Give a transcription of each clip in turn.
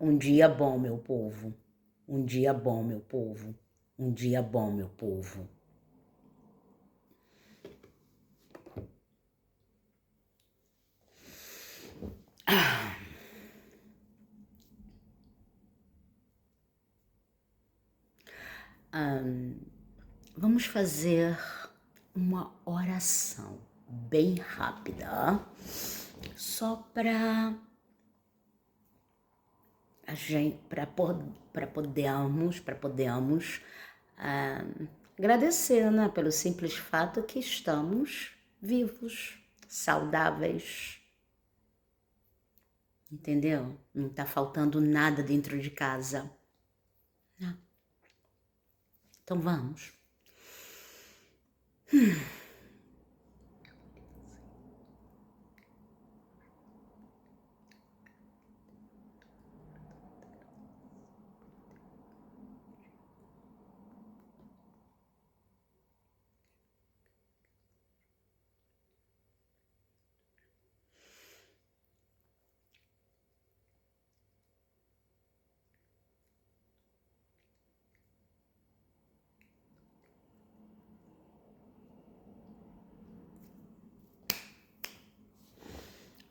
Um dia bom, meu povo. Um dia bom, meu povo. Um dia bom, meu povo. Vamos fazer uma oração bem rápida, só para a gente, para podermos agradecer, né, pelo simples fato que estamos vivos, saudáveis, entendeu? Não tá faltando nada dentro de casa. Não. Então vamos.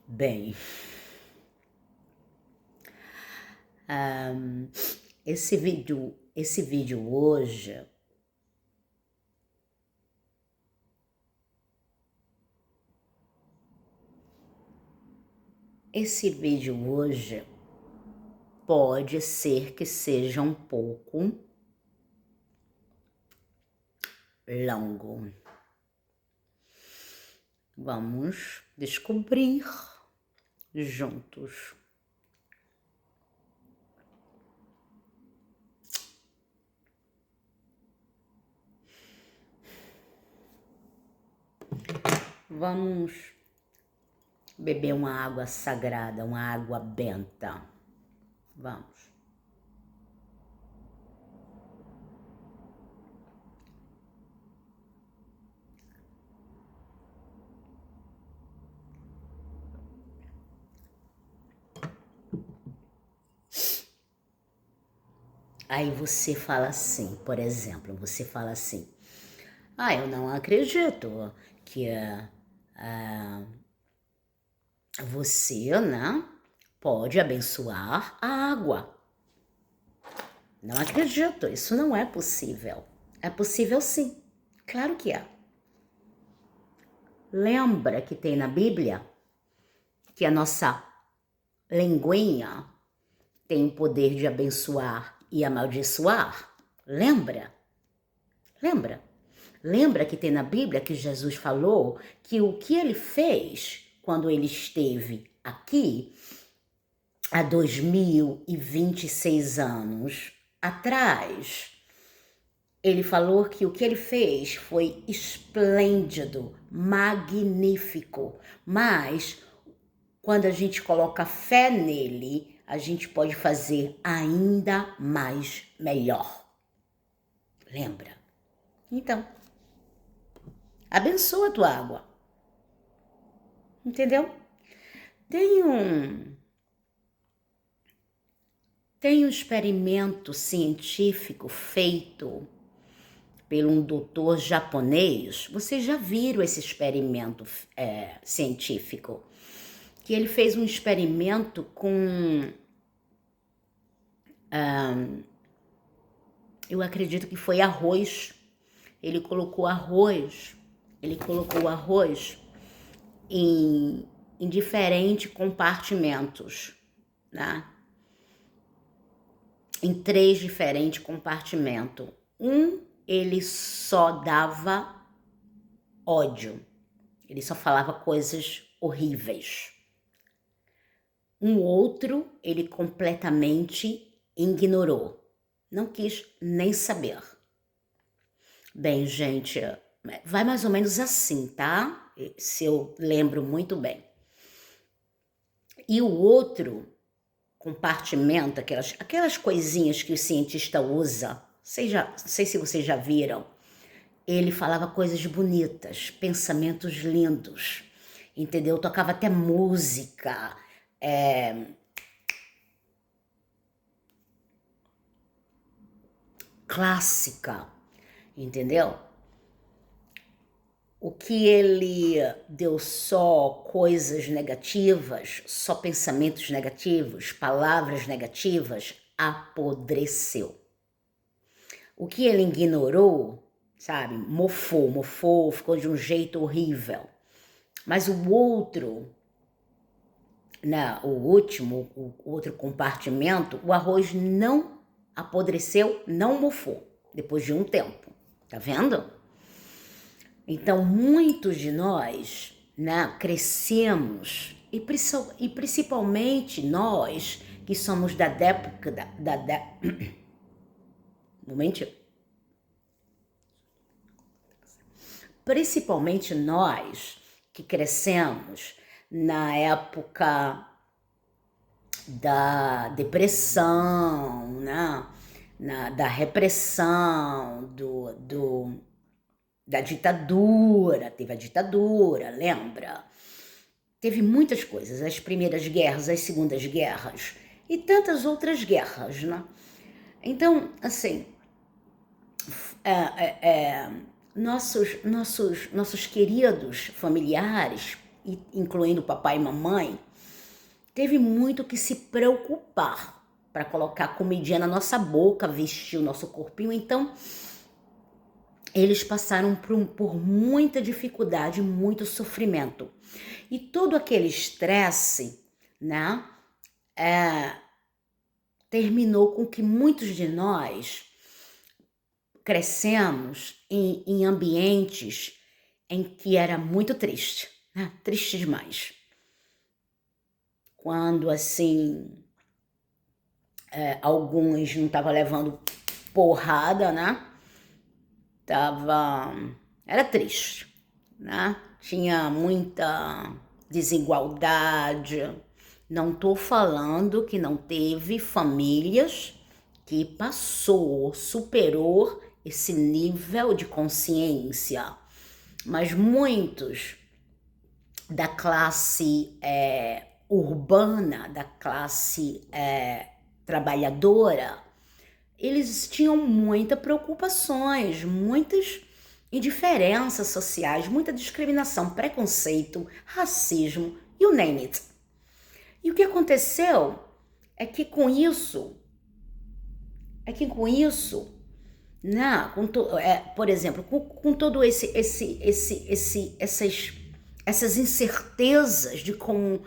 Bem, esse vídeo hoje pode ser que seja um pouco longo. Vamos descobrir juntos. Vamos beber uma água sagrada, uma água benta. Vamos. Aí você fala assim, por exemplo, você fala assim: eu não acredito que você, né, pode abençoar a água. Não acredito, isso não é possível. É possível sim, claro que é. Lembra que tem na Bíblia que a nossa linguinha tem o poder de abençoar e amaldiçoar? Lembra? Lembra? Lembra que tem na Bíblia que Jesus falou que o que ele fez quando ele esteve aqui há 2026 anos atrás? Ele falou que o que ele fez foi esplêndido, magnífico, mas quando a gente coloca fé nele, a gente pode fazer ainda mais melhor. Lembra? Então, abençoa a tua água. Entendeu? Tem um experimento científico feito por um doutor japonês. Vocês já viram esse experimento científico? Que ele fez um experimento com... eu acredito que foi arroz. Ele colocou arroz em diferentes compartimentos, né? Em 3 diferentes compartimentos. Ele só dava ódio. Ele só falava coisas horríveis. Um outro, ele completamente ignorou. Não quis nem saber. Bem, gente, vai mais ou menos assim, tá? Se eu lembro muito bem. E o outro compartimento, aquelas coisinhas que o cientista usa, não sei se vocês já viram, ele falava coisas bonitas, pensamentos lindos, entendeu? Tocava até música, clássica, entendeu? O que ele deu só coisas negativas, só pensamentos negativos, palavras negativas, apodreceu. O que ele ignorou, sabe, mofou, ficou de um jeito horrível. Mas o outro, né, o último, o outro compartimento, o arroz não apodreceu, não mofou, depois de um tempo. Tá vendo? Então, muitos de nós, né, crescemos, e principalmente nós que somos da época Momento. Principalmente nós que crescemos na época da depressão, né? Da repressão, da ditadura, teve a ditadura, lembra? Teve muitas coisas, as primeiras guerras, as segundas guerras e tantas outras guerras, né? Então, assim, nossos queridos familiares, incluindo papai e mamãe, teve muito que se preocupar para colocar comidinha na nossa boca, vestir o nosso corpinho. Então, eles passaram por muita dificuldade, muito sofrimento. E todo aquele estresse, né, terminou com que muitos de nós crescemos em ambientes em que era muito triste, né? Triste demais. Quando, assim, alguns não estavam levando porrada, né? Era triste, né? Tinha muita desigualdade. Não tô falando que não teve famílias que superou esse nível de consciência, mas muitos da classe urbana, da classe trabalhadora, eles tinham muitas preocupações, muitas indiferenças sociais, muita discriminação, preconceito, racismo, you name it. E o que aconteceu é que com isso, né, por exemplo, com todo essas incertezas de como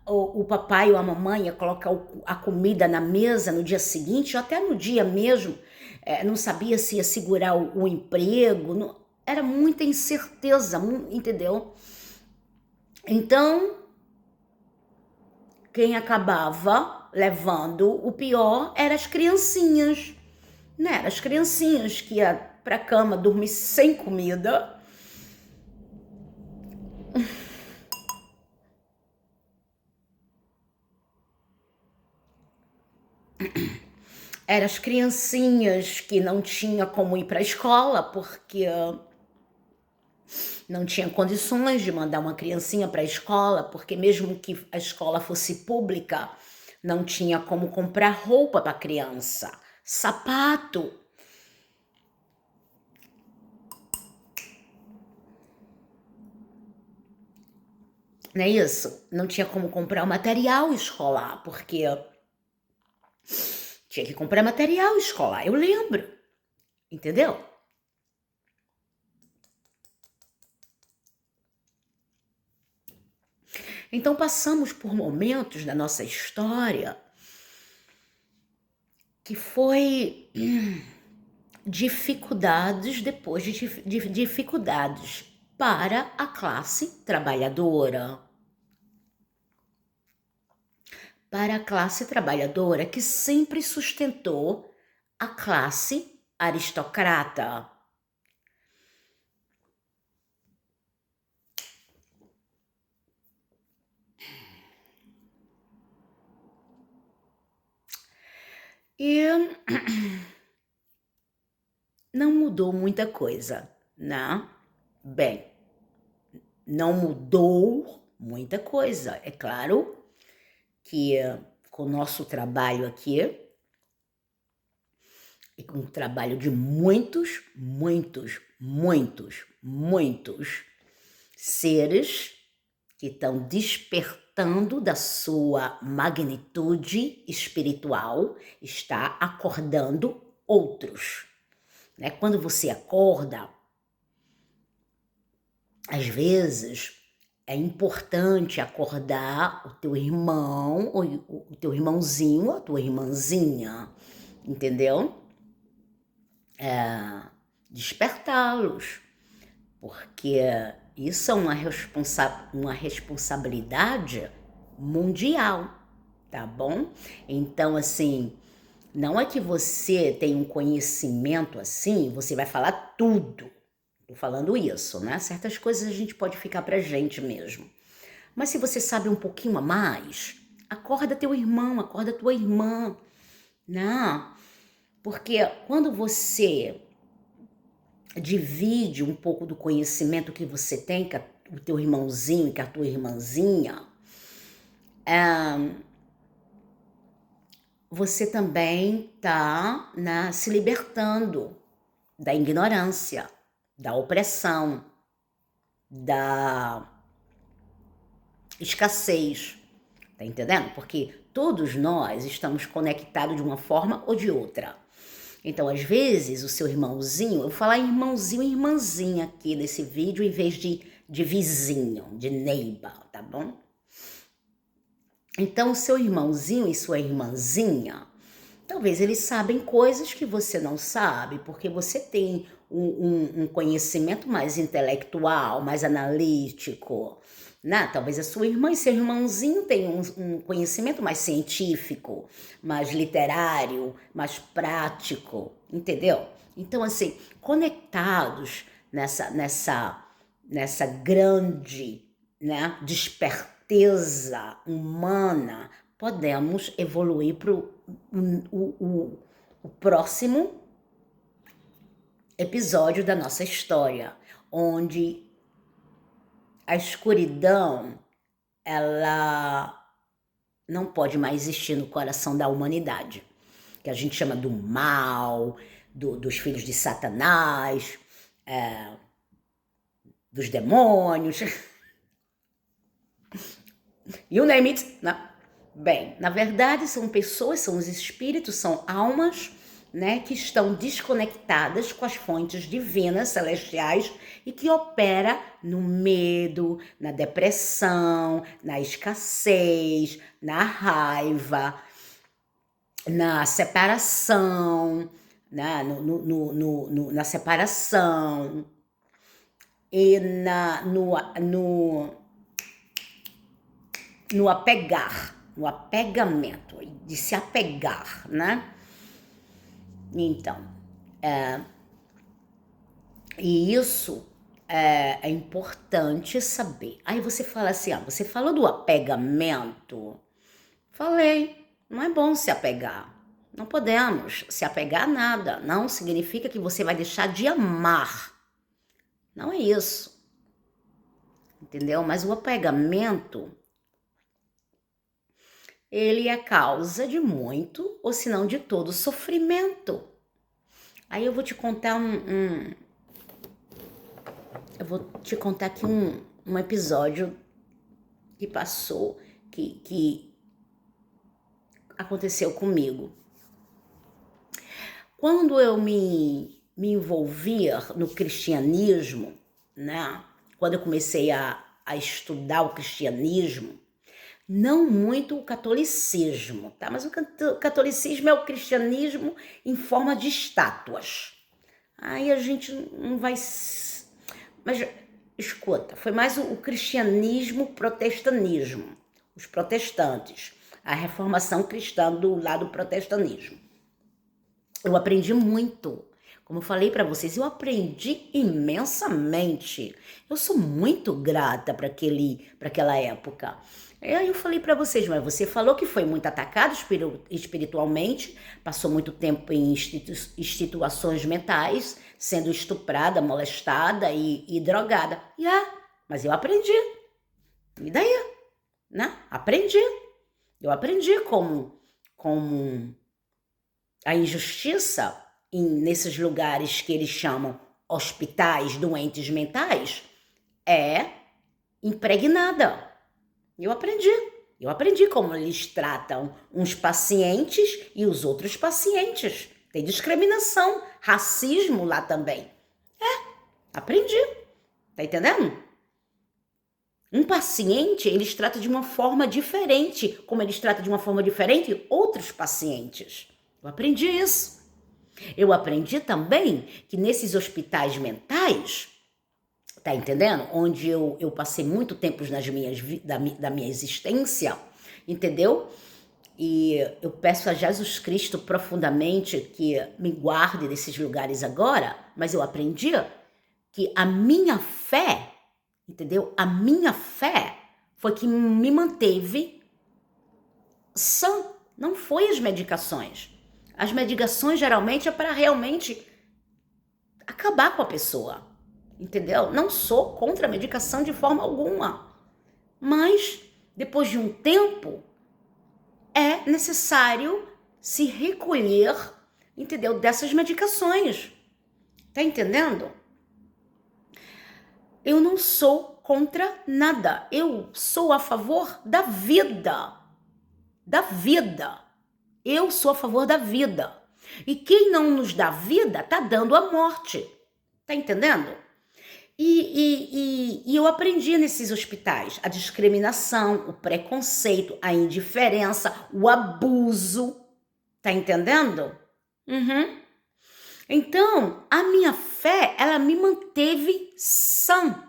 o papai ou a mamãe ia colocar a comida na mesa no dia seguinte, ou até no dia mesmo, não sabia se ia segurar o emprego, era muita incerteza, entendeu? Então, quem acabava levando o pior eram as criancinhas, né? As criancinhas que iam pra cama dormir sem comida. Eram as criancinhas que não tinha como ir para a escola porque não tinha condições de mandar uma criancinha para a escola, porque mesmo que a escola fosse pública, não tinha como comprar roupa para a criança, sapato. Não é isso? Não tinha como comprar o material escolar, porque tinha que comprar material escolar, eu lembro, entendeu? Então passamos por momentos da nossa história que foi dificuldades depois de dificuldades para a classe trabalhadora. Para a classe trabalhadora que sempre sustentou a classe aristocrata. E não mudou muita coisa, né? Bem, não mudou muita coisa. É claro que com o nosso trabalho aqui, e com o trabalho de muitos, muitos, muitos, muitos seres que estão despertando da sua magnitude espiritual, está acordando outros. Né? Quando você acorda, às vezes é importante acordar o teu irmão, o teu irmãozinho, a tua irmãzinha, entendeu? Despertá-los, porque isso é uma responsabilidade mundial, tá bom? Então, assim, não é que você tem um conhecimento assim, você vai falar tudo. Tô falando isso, né? Certas coisas a gente pode ficar pra gente mesmo. Mas se você sabe um pouquinho a mais, acorda teu irmão, acorda tua irmã, né? Porque quando você divide um pouco do conhecimento que você tem com o teu irmãozinho e com a tua irmãzinha, você também está se libertando da ignorância, da opressão, da escassez, tá entendendo? Porque todos nós estamos conectados de uma forma ou de outra. Então, às vezes, o seu irmãozinho, eu vou falar irmãozinho e irmãzinha aqui nesse vídeo, em vez de vizinho, de neighbor, tá bom? Então, o seu irmãozinho e sua irmãzinha, talvez eles sabem coisas que você não sabe, porque você tem um conhecimento mais intelectual, mais analítico, né? Talvez a sua irmã e seu irmãozinho tenham um conhecimento mais científico, mais literário, mais prático, entendeu? Então, assim, conectados nessa grande, né, desperteza humana, podemos evoluir para o próximo episódio da nossa história, onde a escuridão, ela não pode mais existir no coração da humanidade, que a gente chama do mal, dos filhos de Satanás, dos demônios, you name it, né? Bem, na verdade são pessoas, são os espíritos, são almas, né, que estão desconectadas com as fontes divinas, celestiais, e que opera no medo, na depressão, na escassez, na raiva, na separação, né, na separação e no apegar, no apegamento, de se apegar, né? Então, e isso é importante saber. Aí você fala assim, você falou do apegamento. Falei, não é bom se apegar. Não podemos se apegar a nada. Não significa que você vai deixar de amar. Não é isso. Entendeu? Mas o apegamento, ele é causa de muito, ou se não de todo, sofrimento. Aí eu vou te contar eu vou te contar aqui um episódio que passou, que aconteceu comigo. Quando eu me envolvia no cristianismo, né? Quando eu comecei a estudar o cristianismo, não muito o catolicismo, tá? Mas o catolicismo é o cristianismo em forma de estátuas. Aí a gente não vai... Mas, escuta, foi mais o cristianismo, protestanismo, os protestantes, a reformação cristã do lado do protestantismo. Eu aprendi muito. Como eu falei para vocês, eu aprendi imensamente. Eu sou muito grata para aquela época. Aí eu falei para vocês, mas você falou que foi muito atacado espiritualmente, passou muito tempo em instituições mentais, sendo estuprada, molestada e drogada. Mas eu aprendi. E daí? Né? Aprendi. Eu aprendi como a injustiça nesses lugares que eles chamam hospitais doentes mentais, é impregnada. Eu aprendi como eles tratam uns pacientes e os outros pacientes. Tem discriminação, racismo lá também. Aprendi. Tá entendendo? Um paciente, eles tratam de uma forma diferente, como eles tratam de uma forma diferente outros pacientes. Eu aprendi isso. Eu aprendi também que nesses hospitais mentais, tá entendendo? Onde eu passei muito tempo da minha existência, entendeu? E eu peço a Jesus Cristo profundamente que me guarde desses lugares agora, mas eu aprendi que a minha fé, entendeu? A minha fé foi que me manteve sã, não foi as medicações. As medicações geralmente é para realmente acabar com a pessoa, entendeu? Não sou contra a medicação de forma alguma, mas depois de um tempo é necessário se recolher, entendeu? Dessas medicações, tá entendendo? Eu não sou contra nada, eu sou a favor da vida, eu sou a favor da vida. E quem não nos dá vida tá dando a morte. Tá entendendo? E eu aprendi nesses hospitais a discriminação, o preconceito, a indiferença, o abuso. Tá entendendo? Então, a minha fé, ela me manteve sã.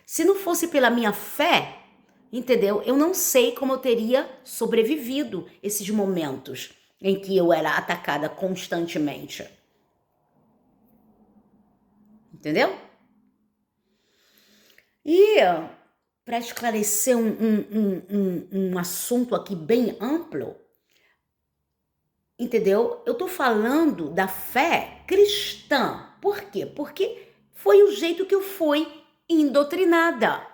Se não fosse pela minha fé, entendeu? Eu não sei como eu teria sobrevivido esses momentos em que eu era atacada constantemente. Entendeu? E para esclarecer um assunto aqui bem amplo, entendeu? Eu tô falando da fé cristã. Por quê? Porque foi o jeito que eu fui indoctrinada.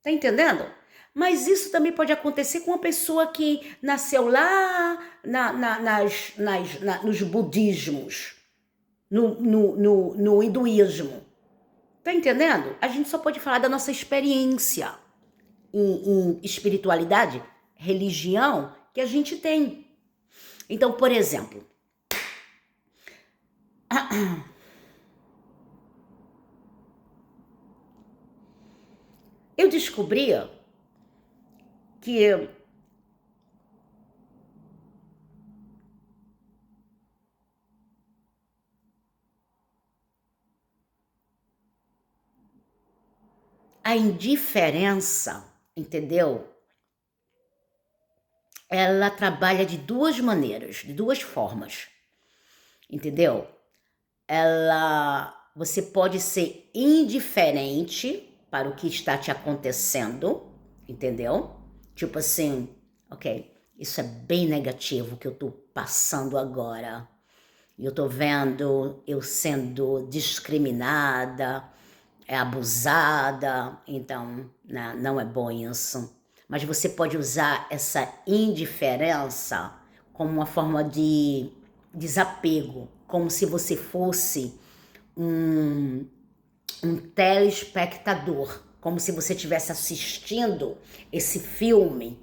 Tá entendendo? Mas isso também pode acontecer com uma pessoa que nasceu lá nos budismos, no hinduísmo. Tá entendendo? A gente só pode falar da nossa experiência em espiritualidade, religião que a gente tem. Então, por exemplo, eu descobri que a indiferença, entendeu? Ela trabalha de duas maneiras, de duas formas, entendeu? Você pode ser indiferente para o que está te acontecendo, entendeu? Tipo assim, ok, isso é bem negativo que eu tô passando agora. Eu tô vendo eu sendo discriminada, abusada, então não é bom isso. Mas você pode usar essa indiferença como uma forma de desapego, como se você fosse um telespectador, como se você estivesse assistindo esse filme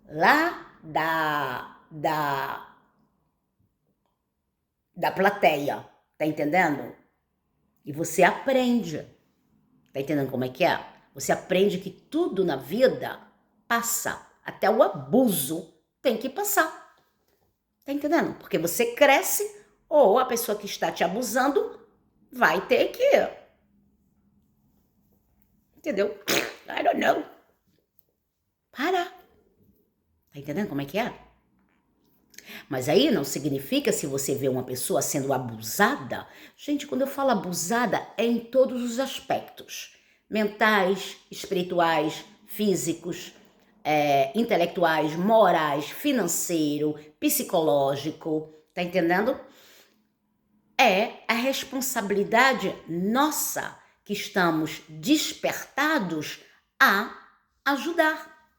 lá da plateia, tá entendendo? E você aprende, tá entendendo como é que é? Você aprende que tudo na vida passa, até o abuso tem que passar, tá entendendo? Porque você cresce ou a pessoa que está te abusando vai ter que, entendeu? I don't know. Para. Tá entendendo como é que é? Mas aí não significa se você vê uma pessoa sendo abusada. Gente, quando eu falo abusada, é em todos os aspectos. Mentais, espirituais, físicos, intelectuais, morais, financeiro, psicológico. Tá entendendo? É a responsabilidade nossa que estamos despertados a ajudar,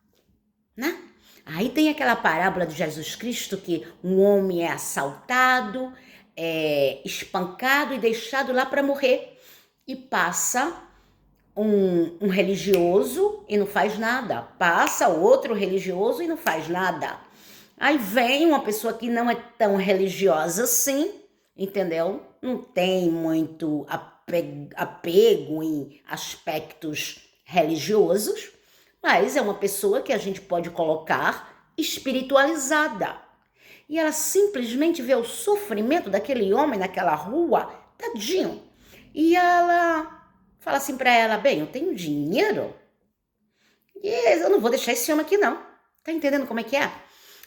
né? Aí tem aquela parábola de Jesus Cristo que um homem é assaltado, é espancado e deixado lá para morrer. E passa um religioso e não faz nada. Passa outro religioso e não faz nada. Aí vem uma pessoa que não é tão religiosa assim, entendeu? Não tem muito apego em aspectos religiosos, mas é uma pessoa que a gente pode colocar espiritualizada. E ela simplesmente vê o sofrimento daquele homem naquela rua, tadinho. E ela fala assim para ela, bem, eu tenho dinheiro e eu não vou deixar esse homem aqui não. Tá entendendo como é que é?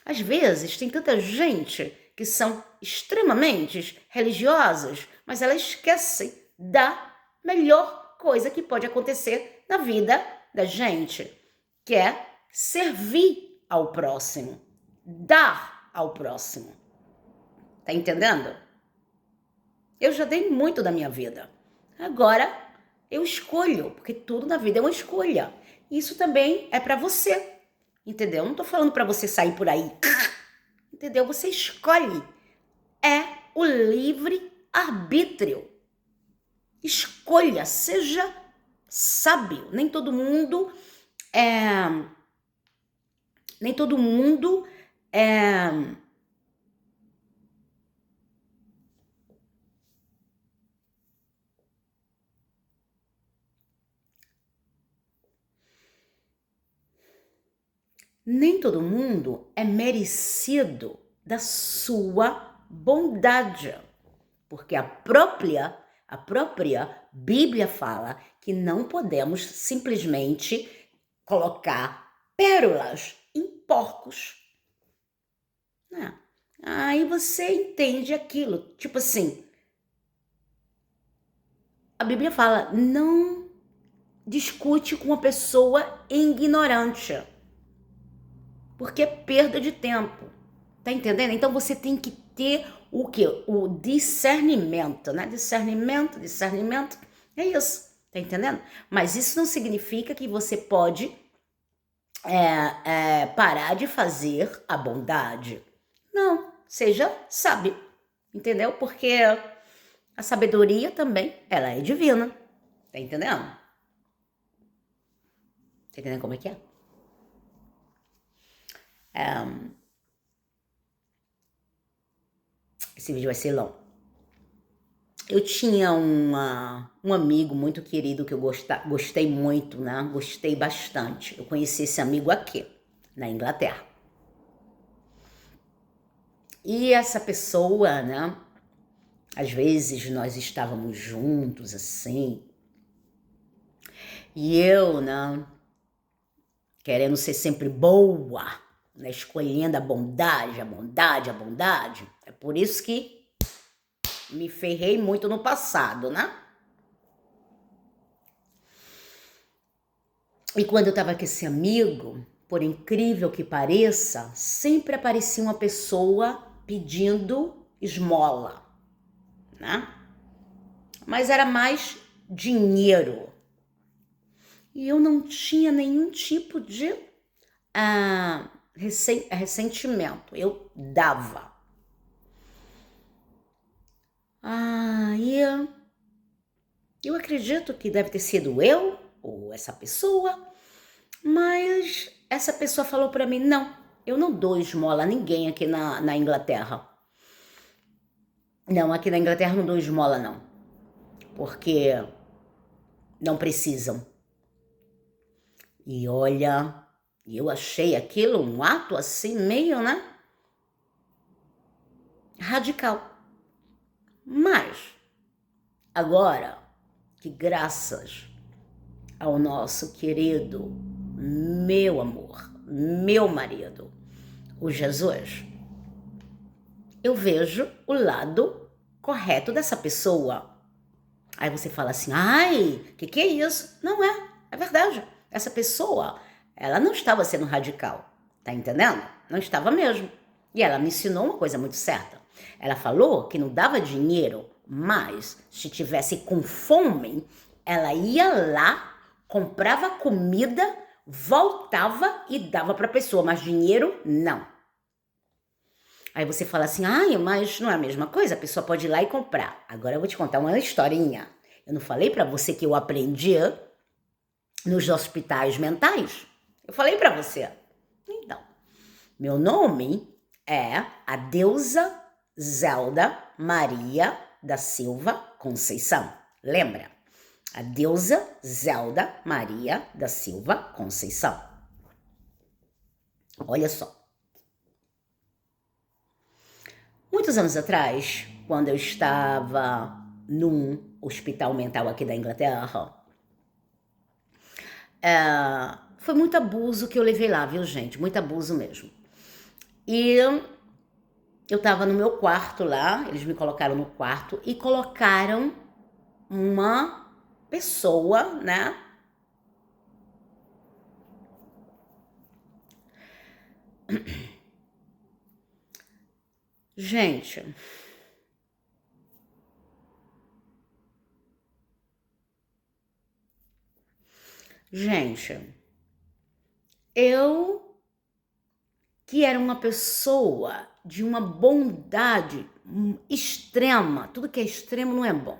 Às vezes tem tanta gente que são extremamente religiosas, mas ela esquece da melhor coisa que pode acontecer na vida da gente, que é servir ao próximo, dar ao próximo. Tá entendendo? Eu já dei muito da minha vida. Agora eu escolho, porque tudo na vida é uma escolha. Isso também é para você, entendeu? Não tô falando para você sair por aí, entendeu? Você escolhe. É o livre arbítrio. Escolha, seja sábio. Nem todo mundo é nem todo mundo é merecido da sua bondade, porque a própria Bíblia fala que não podemos simplesmente colocar pérolas em porcos. Né? Aí você entende aquilo, tipo assim, a Bíblia fala, não discute com uma pessoa ignorante, porque é perda de tempo, tá entendendo? Então você tem que ter o quê? O discernimento, né? Discernimento, é isso, tá entendendo? Mas isso não significa que você pode parar de fazer a bondade. Não, seja sábio, entendeu? Porque a sabedoria também, ela é divina, tá entendendo? Tá entendendo como é que é? Esse vídeo vai ser longo. Eu tinha um amigo muito querido que eu gostei muito, né? Gostei bastante. Eu conheci esse amigo aqui, na Inglaterra. E essa pessoa, né? Às vezes nós estávamos juntos, assim. E eu, né? Querendo ser sempre boa, né? Escolhendo a bondade. É por isso que me ferrei muito no passado, né? E quando eu tava com esse amigo, por incrível que pareça, sempre aparecia uma pessoa pedindo esmola, né? Mas era mais dinheiro. E eu não tinha nenhum tipo de ressentimento. Eu dava. E eu acredito que deve ter sido eu ou essa pessoa, mas essa pessoa falou para mim, não, eu não dou esmola a ninguém aqui na Inglaterra. Não, aqui na Inglaterra não dou esmola não, porque não precisam. E olha, eu achei aquilo um ato assim meio, né, radical. Mas, agora que graças ao nosso querido, meu amor, meu marido, o Jesus, eu vejo o lado correto dessa pessoa. Aí você fala assim, ai, que é isso? Não é verdade. Essa pessoa, ela não estava sendo radical, tá entendendo? Não estava mesmo. E ela me ensinou uma coisa muito certa. Ela falou que não dava dinheiro, mas se tivesse com fome, ela ia lá, comprava comida, voltava e dava para a pessoa, mas dinheiro não. Aí você fala assim, ai, mas não é a mesma coisa, a pessoa pode ir lá e comprar. Agora eu vou te contar uma historinha. Eu não falei para você que eu aprendi nos hospitais mentais? Eu falei para você. Então, meu nome é a deusa Zelda Maria da Silva Conceição. Lembra? A deusa Zelda Maria da Silva Conceição. Olha só. Muitos anos atrás, quando eu estava num hospital mental aqui da Inglaterra, foi muito abuso que eu levei lá, viu, gente? Muito abuso mesmo. E eu tava no meu quarto lá, eles me colocaram no quarto e colocaram uma pessoa, né? Gente, eu que era uma pessoa de uma bondade extrema, tudo que é extremo não é bom.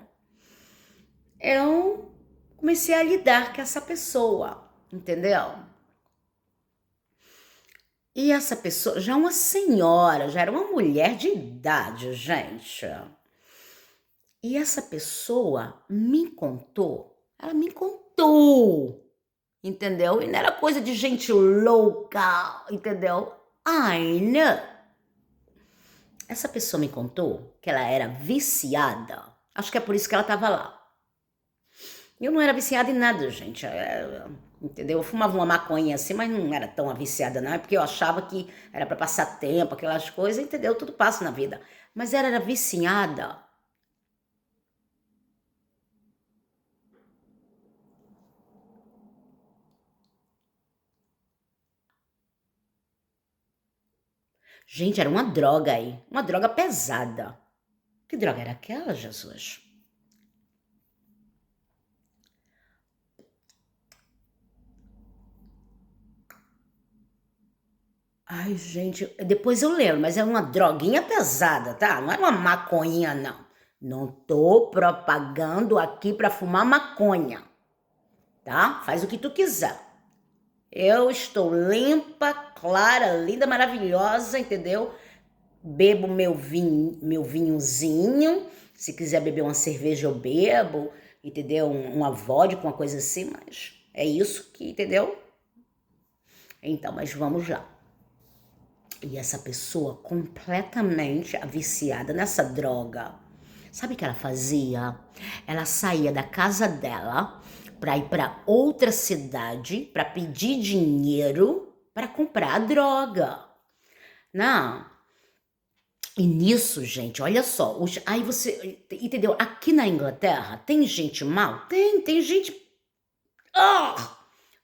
Eu comecei a lidar com essa pessoa, entendeu? E essa pessoa, já uma senhora, já era uma mulher de idade, gente. E essa pessoa me contou, ela me contou, entendeu? E não era coisa de gente louca, entendeu? Ai, não. Essa pessoa me contou que ela era viciada. Acho que é por isso que ela estava lá. Eu não era viciada em nada, gente. Entendeu? Eu fumava uma maconha assim, mas não era tão viciada, não. É porque eu achava que era para passar tempo, aquelas coisas, entendeu? Tudo passa na vida. Mas ela era viciada. Gente, era uma droga aí. Uma droga pesada. Que droga era aquela, Jesus? Ai, gente, depois eu lembro, mas é uma droguinha pesada, tá? Não é uma maconha, não. Não tô propagando aqui pra fumar maconha, tá? Faz o que tu quiser. Eu estou limpa, clara, linda, maravilhosa, entendeu? Bebo meu vinhozinho. Se quiser beber uma cerveja, eu bebo, entendeu? Uma vodka, uma coisa assim, mas é isso que, entendeu? Então, mas vamos lá. E essa pessoa completamente viciada nessa droga, sabe o que ela fazia? Ela saía da casa dela para ir para outra cidade para pedir dinheiro para comprar a droga. Não. E nisso, gente, olha só, aí você, entendeu? Aqui na Inglaterra tem gente mal? Tem gente. Ah!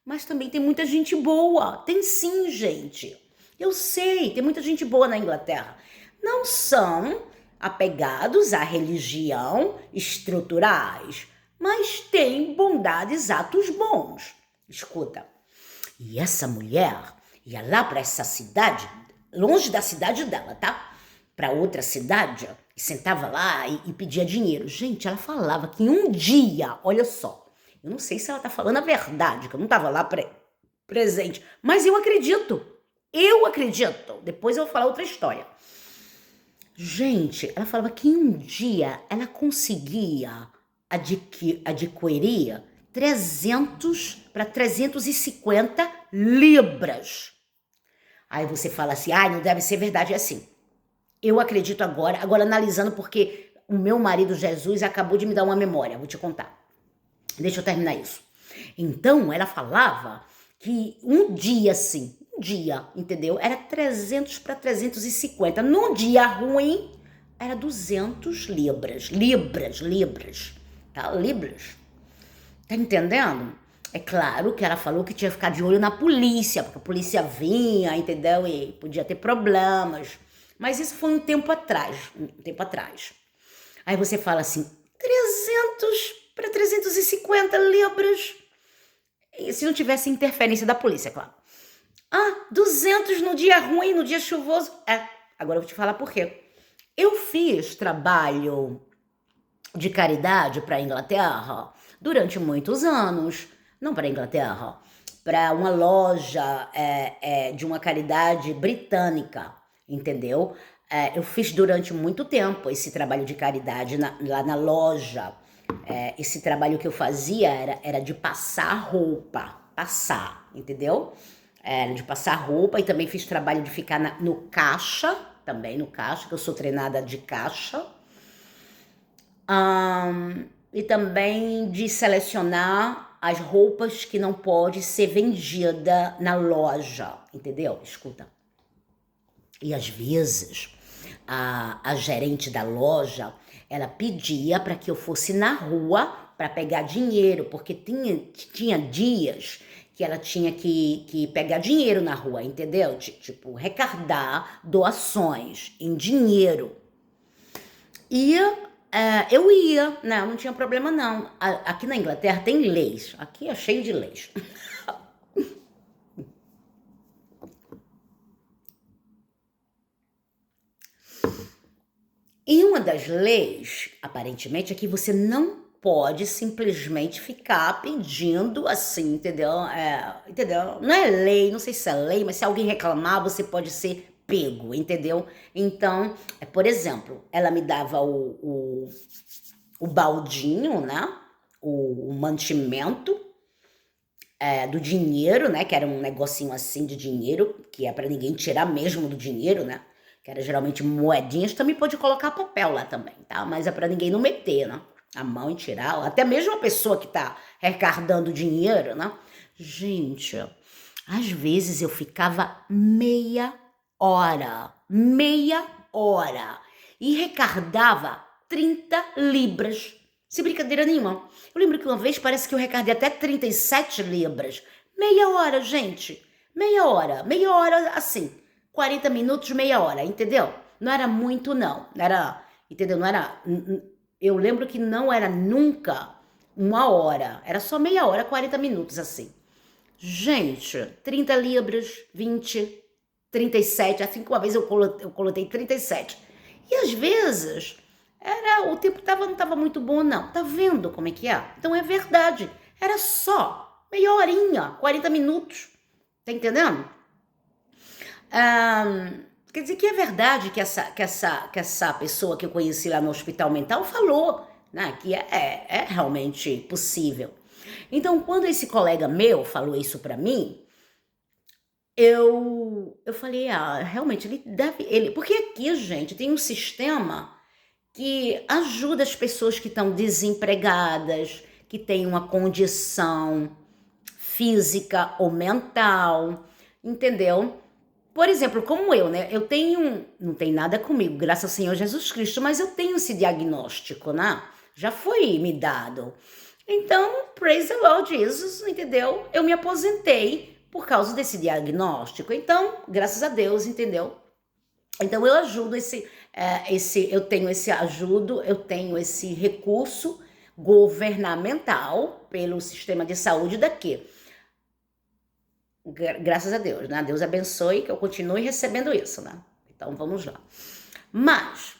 Mas também tem muita gente boa. Tem sim, gente. Eu sei, tem muita gente boa na Inglaterra. Não são apegados à religião estruturais, mas têm bondades, atos bons. Escuta, e essa mulher ia lá para essa cidade, longe da cidade dela, tá? Para outra cidade, e sentava lá e pedia dinheiro. Gente, ela falava que em um dia, olha só, eu não sei se ela tá falando a verdade, que eu não tava lá presente, mas eu acredito. Eu acredito. Depois eu vou falar outra história. Gente, ela falava que em um dia ela conseguia adquirir 300 para 350 libras. Aí você fala assim, não deve ser verdade, é assim. Eu acredito agora analisando porque o meu marido Jesus acabou de me dar uma memória, vou te contar. Deixa eu terminar isso. Então, ela falava que um dia, entendeu? Era 300 para 350. Num dia ruim, era 200 libras. Libras. Tá? Libras. Tá entendendo? É claro que ela falou que tinha que ficar de olho na polícia, porque a polícia vinha, entendeu? E podia ter problemas. Mas isso foi um tempo atrás. Aí você fala assim, 300 para 350 libras. E se não tivesse interferência da polícia, claro. 200 no dia ruim, no dia chuvoso. Agora eu vou te falar por quê. Eu fiz trabalho de caridade para a Inglaterra durante muitos anos. Não para a Inglaterra, para uma loja de uma caridade britânica, entendeu? Eu fiz durante muito tempo esse trabalho de caridade lá na loja. Esse trabalho que eu fazia era de passar roupa, entendeu? Era de passar roupa, e também fiz trabalho de ficar no caixa, também no caixa, que eu sou treinada de caixa. E também de selecionar as roupas que não pode ser vendida na loja, entendeu? Escuta. E às vezes a gerente da loja, ela pedia para que eu fosse na rua para pegar dinheiro, porque tinha dias que ela tinha que pegar dinheiro na rua, entendeu? Tipo, arrecadar doações em dinheiro. E eu ia, não tinha problema não. Aqui na Inglaterra tem leis, aqui é cheio de leis. E uma das leis, aparentemente, é que você não pode simplesmente ficar pedindo assim, entendeu? Entendeu? Não é lei, não sei se é lei, mas se alguém reclamar, você pode ser pego, entendeu? Então, por exemplo, ela me dava o baldinho, né? O mantimento do dinheiro, né? Que era um negocinho assim de dinheiro, que é para ninguém tirar mesmo do dinheiro, né? Que era geralmente moedinhas. Também pode colocar papel lá também, tá? Mas é para ninguém não meter, né? A mão e tirar. Até mesmo a pessoa que tá arrecadando dinheiro, né? Gente, às vezes eu ficava meia hora e recardava 30 libras. Sem brincadeira nenhuma. Eu lembro que uma vez parece que eu recardei até 37 libras. Meia hora, gente. Meia hora assim. 40 minutos, meia hora, entendeu? Não era muito, não. Era, entendeu? Não era. Eu lembro que não era nunca uma hora. Era só meia hora, 40 minutos, assim. Gente, 30 libras, 20, 37. Assim que uma vez eu coloquei 37. E às vezes, o tempo não estava muito bom, não. Tá vendo como é que é? Então é verdade. Era só meia horinha, 40 minutos. Tá entendendo? Quer dizer que é verdade que essa pessoa que eu conheci lá no hospital mental falou, né, que é realmente possível. Então, quando esse colega meu falou isso para mim, eu falei, realmente, porque aqui, gente, tem um sistema que ajuda as pessoas que estão desempregadas, que têm uma condição física ou mental, entendeu? Por exemplo, como eu, né? Não tem nada comigo, graças ao Senhor Jesus Cristo, mas eu tenho esse diagnóstico, né? Já foi me dado. Então, praise the Lord Jesus, entendeu? Eu me aposentei por causa desse diagnóstico. Então, graças a Deus, entendeu? Então, eu ajudo eu tenho esse recurso governamental pelo sistema de saúde daqui. Graças a Deus, né? Deus abençoe que eu continue recebendo isso, né? Então, vamos lá. Mas,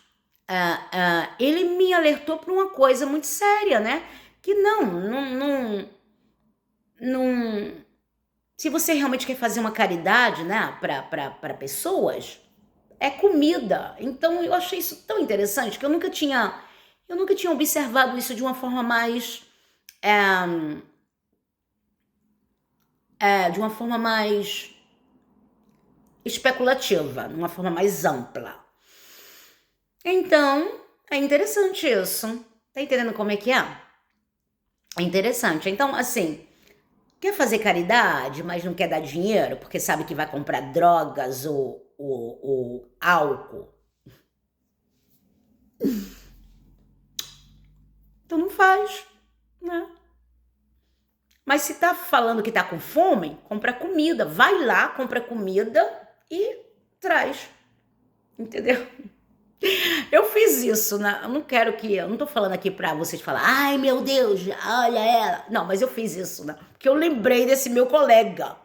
ele me alertou para uma coisa muito séria, né? Que não... Se você realmente quer fazer uma caridade, né? Para pessoas, é comida. Então, eu achei isso tão interessante que eu nunca tinha observado isso de uma forma mais... de uma forma mais especulativa, de uma forma mais ampla. Então, é interessante isso. Tá entendendo como é que é? É interessante. Então, assim, quer fazer caridade, mas não quer dar dinheiro porque sabe que vai comprar drogas ou álcool? Então não faz, né? Mas se tá falando que tá com fome, compra comida. Vai lá, compra comida e traz. Entendeu? Eu fiz isso, né? Eu não quero que. Eu não tô falando aqui pra vocês falar, ai meu Deus, olha ela. Não, mas eu fiz isso, né? Porque eu lembrei desse meu colega.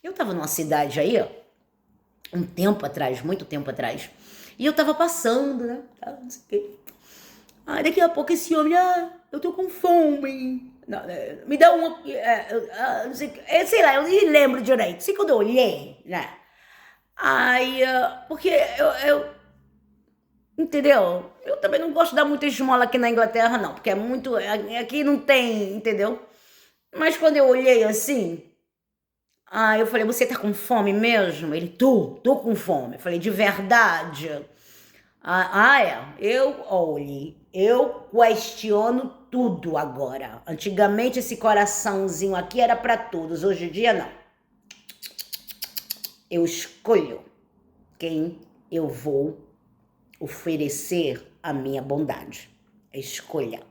Eu tava numa cidade aí, ó, um tempo atrás, muito tempo atrás, e eu tava passando, né? Não sei o quê. Ah, daqui a pouco esse homem, eu tô com fome. Não, me dá uma. Não sei, sei lá, eu nem lembro direito. Sei quando eu olhei, né? Aí, porque entendeu? Eu também não gosto de dar muita esmola aqui na Inglaterra, não, porque é muito. Aqui não tem, entendeu? Mas quando eu olhei assim, eu falei, você tá com fome mesmo? Ele, tô com fome. Eu falei, de verdade? É. Eu questiono tudo agora. Antigamente esse coraçãozinho aqui era para todos, hoje em dia não. Eu escolho quem eu vou oferecer a minha bondade. É escolha.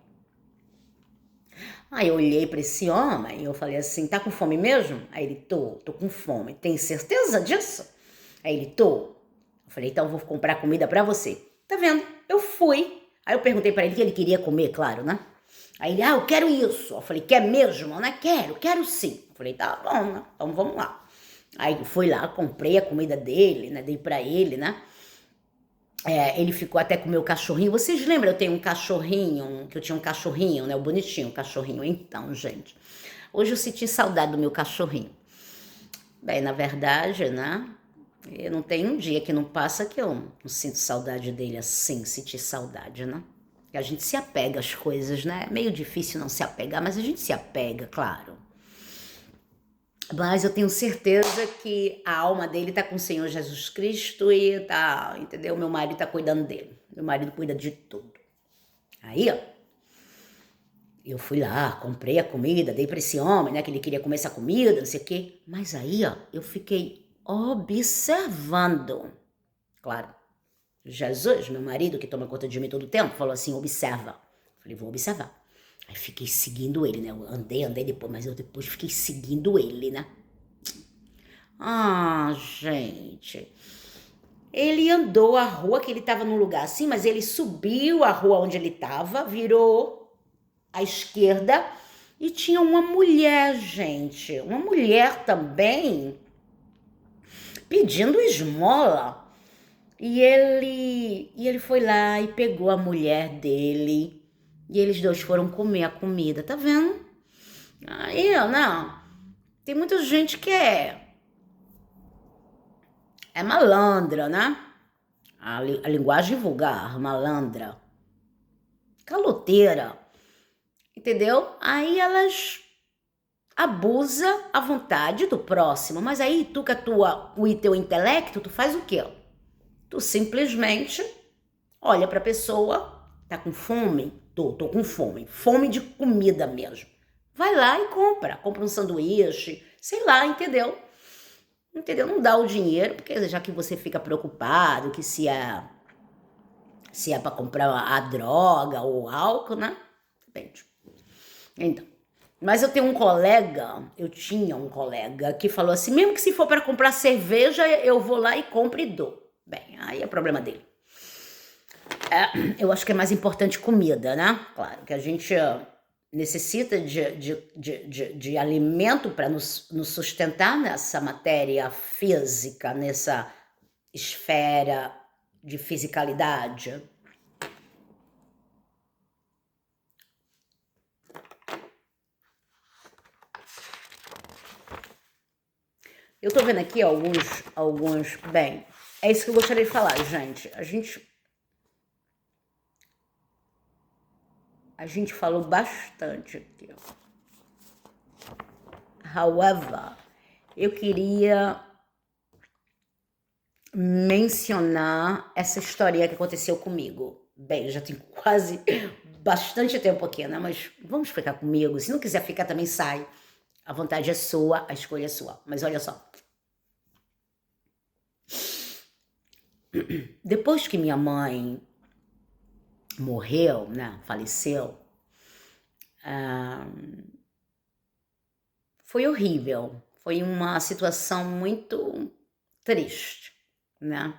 Aí eu olhei para esse homem e eu falei assim, tá com fome mesmo? Aí ele, tô com fome. Tem certeza disso? Aí ele, tô. Eu falei, então eu vou comprar comida para você. Tá vendo? Eu fui. Aí eu perguntei para ele o que ele queria comer, claro, né? Aí ele, eu quero isso. Eu falei, quer mesmo, né? Quero sim. Eu falei, tá bom, né? Então vamos lá. Aí fui lá, comprei a comida dele, né? Dei para ele, né? Ele ficou até com o meu cachorrinho. Vocês lembram? Eu tenho um cachorrinho, que eu tinha um cachorrinho, né? O bonitinho, um cachorrinho. Então, gente, hoje eu senti saudade do meu cachorrinho. Bem, na verdade, né? Eu não tem um dia que não passa que eu não sinto saudade dele assim, sentir saudade, né? A gente se apega às coisas, né? É meio difícil não se apegar, mas a gente se apega, claro. Mas eu tenho certeza que a alma dele tá com o Senhor Jesus Cristo e tá, entendeu? Meu marido tá cuidando dele. Meu marido cuida de tudo. Aí, ó, eu fui lá, comprei a comida, dei pra esse homem, né? Que ele queria comer essa comida, não sei o quê. Mas aí, ó, eu fiquei observando. Claro, Jesus, meu marido, que toma conta de mim todo o tempo, falou assim, observa. Falei, vou observar. Aí fiquei seguindo ele, né? Eu andei depois, mas eu depois fiquei seguindo ele, né? Gente. Ele andou a rua, que ele tava num lugar assim, mas ele subiu a rua onde ele tava, virou à esquerda e tinha uma mulher, gente. Uma mulher também pedindo esmola. E ele foi lá e pegou a mulher dele. E eles dois foram comer a comida, tá vendo? Aí, não. Tem muita gente que é malandra, né? A linguagem vulgar, malandra. Caloteira. Entendeu? Aí elas abusam à vontade do próximo. Mas aí tu com o teu intelecto, tu faz o quê? Tu simplesmente olha pra pessoa, tá com fome? Tô com fome. Fome de comida mesmo. Vai lá e compra um sanduíche, sei lá, entendeu? Entendeu? Não dá o dinheiro, porque já que você fica preocupado que se é para comprar a droga ou o álcool, né? Depende. Então, mas eu tinha um colega que falou assim, mesmo que se for para comprar cerveja, eu vou lá e compro e dou. Bem, aí é problema dele. Eu acho que é mais importante comida, né? Claro que a gente necessita de alimento para nos sustentar nessa matéria física, nessa esfera de fisicalidade. Eu tô vendo aqui alguns. Bem, é isso que eu gostaria de falar, gente. A gente falou bastante aqui. However, eu queria mencionar essa história que aconteceu comigo. Bem, já tem quase bastante tempo aqui, né? Mas vamos ficar comigo. Se não quiser ficar, também sai. A vontade é sua, a escolha é sua. Mas olha só. Depois que minha mãe morreu, né? Faleceu. Foi horrível. Foi uma situação muito triste, né?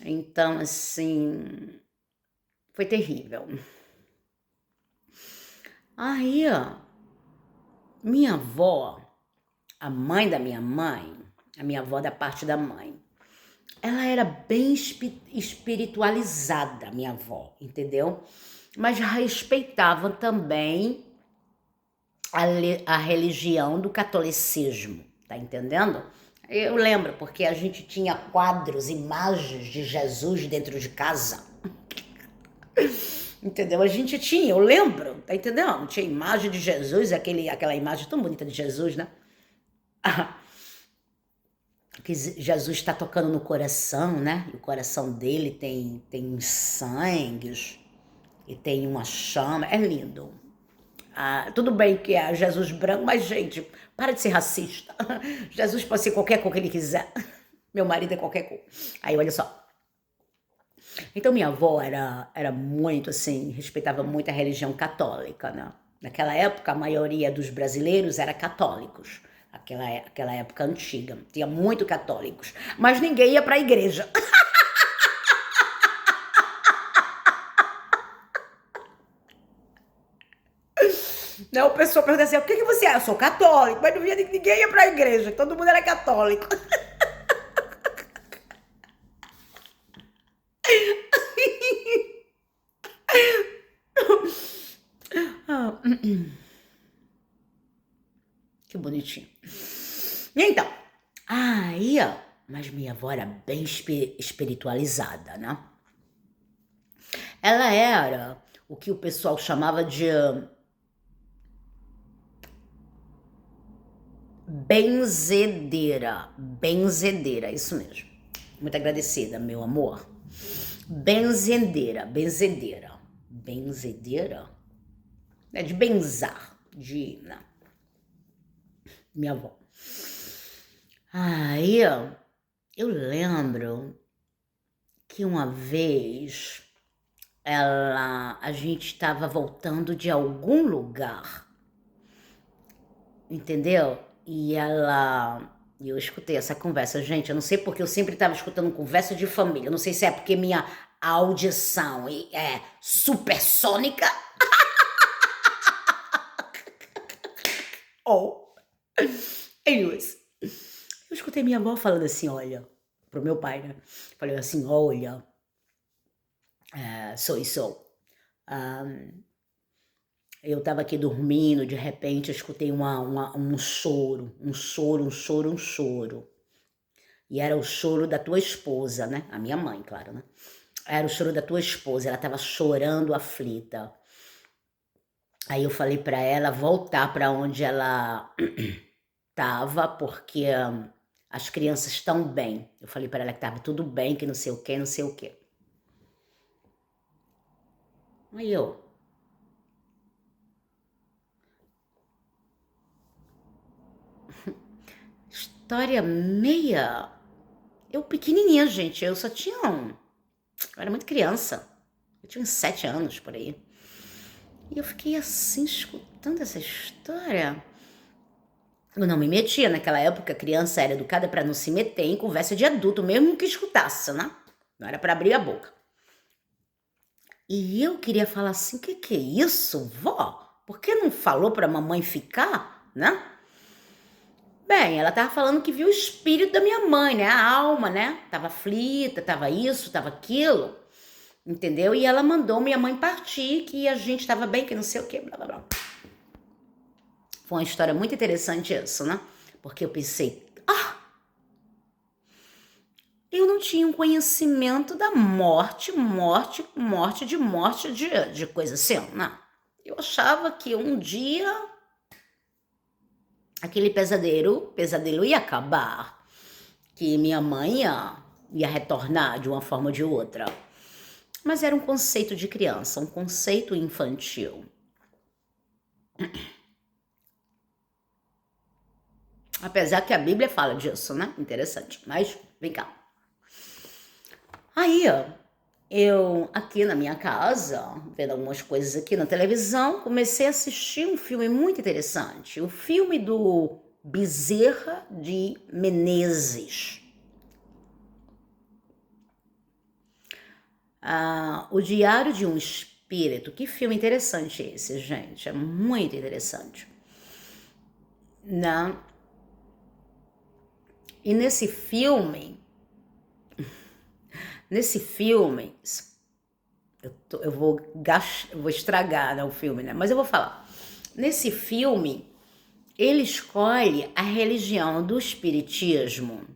Então, assim, foi terrível. Aí, ó, minha avó, a mãe da minha mãe, a minha avó da parte da mãe, ela era bem espiritualizada, minha avó, entendeu? Mas respeitava também a religião do catolicismo, tá entendendo? Eu lembro, porque a gente tinha quadros, imagens de Jesus dentro de casa. Entendeu? A gente tinha, eu lembro, tá entendendo? Tinha imagem de Jesus, aquela imagem tão bonita de Jesus, né? Que Jesus está tocando no coração, né? E o coração dele tem uns sangues e tem uma chama, é lindo. Tudo bem que é Jesus branco, mas, gente, para de ser racista. Jesus pode ser qualquer cor que ele quiser. Meu marido é qualquer cor. Aí, olha só. Então, minha avó era muito, assim, respeitava muito a religião católica, né? Naquela época, a maioria dos brasileiros era católicos. Aquela época antiga. Tinha muito católicos. Mas ninguém ia para a igreja. Não, o pessoal pergunta assim, o que você é? Eu sou católico, mas não via ninguém ia para a igreja. Todo mundo era católico. Que bonitinho. Então, aí, ó, mas minha avó era bem espiritualizada, né? Ela era o que o pessoal chamava de benzedeira. Benzedeira, isso mesmo. Muito agradecida, meu amor. Benzedeira, benzedeira. Benzedeira? É de benzar, de... Não. Minha avó. Aí, eu lembro que uma vez a gente estava voltando de algum lugar, entendeu? E eu escutei essa conversa. Gente, eu não sei porque eu sempre estava escutando conversa de família. Eu não sei se é porque minha audição é supersônica ou... Anyways, eu escutei minha avó falando assim, olha, pro meu pai, né? Falei assim, olha, sou isso. Eu tava aqui dormindo, de repente eu escutei um choro, um choro, um choro, um choro. E era o choro da tua esposa, né? A minha mãe, claro, né? Era o choro da tua esposa, ela tava chorando aflita. Aí eu falei pra ela voltar pra onde ela tava, porque as crianças estão bem. Eu falei pra ela que tava tudo bem, que não sei o que, não sei o que. Aí eu... História meia... Eu pequenininha, gente, eu só tinha Eu era muito criança. Eu tinha uns 7 anos, por aí. E eu fiquei assim, escutando essa história. Eu não me metia. Naquela época, a criança era educada para não se meter em conversa de adulto, mesmo que escutasse, né? Não era para abrir a boca. E eu queria falar assim, que é isso, vó? Por que não falou pra mamãe ficar, né? Bem, ela tava falando que viu o espírito da minha mãe, né? A alma, né? Tava aflita, tava isso, tava aquilo, entendeu? E ela mandou minha mãe partir, que a gente tava bem, que não sei o que, blá, blá, blá. Foi uma história muito interessante isso, né? Porque eu pensei, eu não tinha um conhecimento da morte de coisa assim, né? Eu achava que um dia aquele pesadelo ia acabar, que minha mãe ia retornar de uma forma ou de outra. Mas era um conceito de criança, um conceito infantil. Apesar que a Bíblia fala disso, né? Interessante. Mas, vem cá. Aí, eu, aqui na minha casa, vendo algumas coisas aqui na televisão, comecei a assistir um filme muito interessante. O filme do Bezerra de Menezes. O Diário de um Espírito. Que filme interessante esse, gente. É muito interessante. Né? E nesse filme, eu vou estragar, né, o filme, né? Mas eu vou falar. Nesse filme, ele escolhe a religião do espiritismo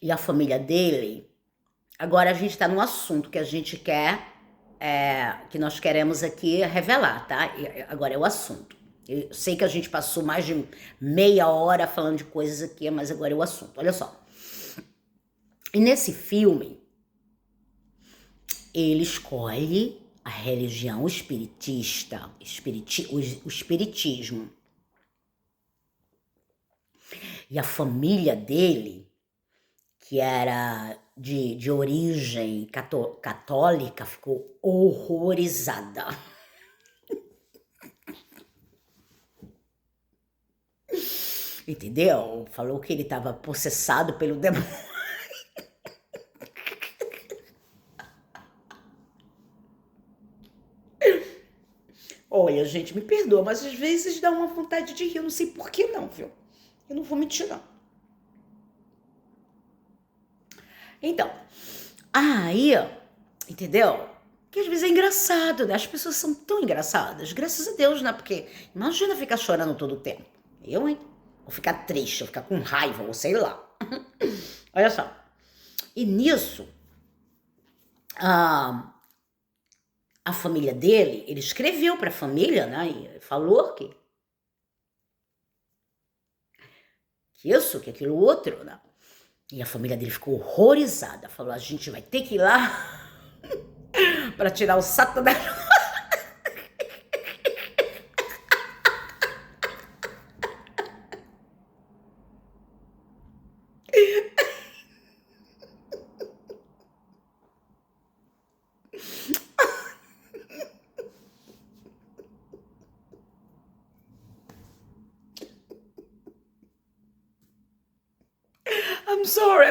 e a família dele. Agora a gente está num assunto que a gente quer, que nós queremos aqui revelar, tá? Agora é o assunto. Eu sei que a gente passou mais de meia hora falando de coisas aqui, mas agora é o assunto. Olha só. E nesse filme, ele escolhe a religião espiritista, o espiritismo. E a família dele, que era de origem católica, ficou horrorizada. Entendeu? Falou que ele estava possessado pelo demônio. Olha, gente, me perdoa, mas às vezes dá uma vontade de rir. Eu não sei por que não, viu? Eu não vou mentir, não. Então, aí, entendeu? Que às vezes é engraçado, né? As pessoas são tão engraçadas, graças a Deus, né? Porque imagina ficar chorando todo o tempo. Eu, hein? Ou ficar triste, ou ficar com raiva, ou sei lá. Olha só. E nisso, a família dele, ele escreveu para a família, né? E falou que isso, que aquilo outro, né? E a família dele ficou horrorizada. Falou, a gente vai ter que ir lá para tirar o Satanás. I'm sorry.